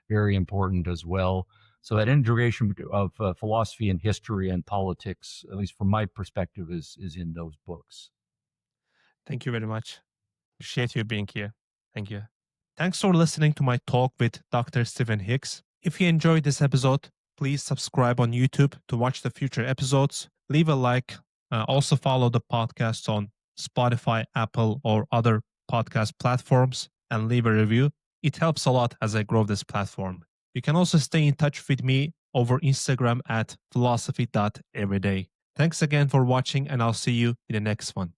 very important as well. So that integration of philosophy and history and politics, at least from my perspective, is in those books. Thank you very much. Appreciate you being here. Thank you. Thanks for listening to my talk with Dr. Stephen Hicks. If you enjoyed this episode, please subscribe on YouTube to watch the future episodes. Leave a like. Also follow the podcast on Spotify, Apple, or other podcast platforms, and leave a review. It helps a lot as I grow this platform. You can also stay in touch with me over Instagram at philosophy.everyday. Thanks again for watching, and I'll see you in the next one.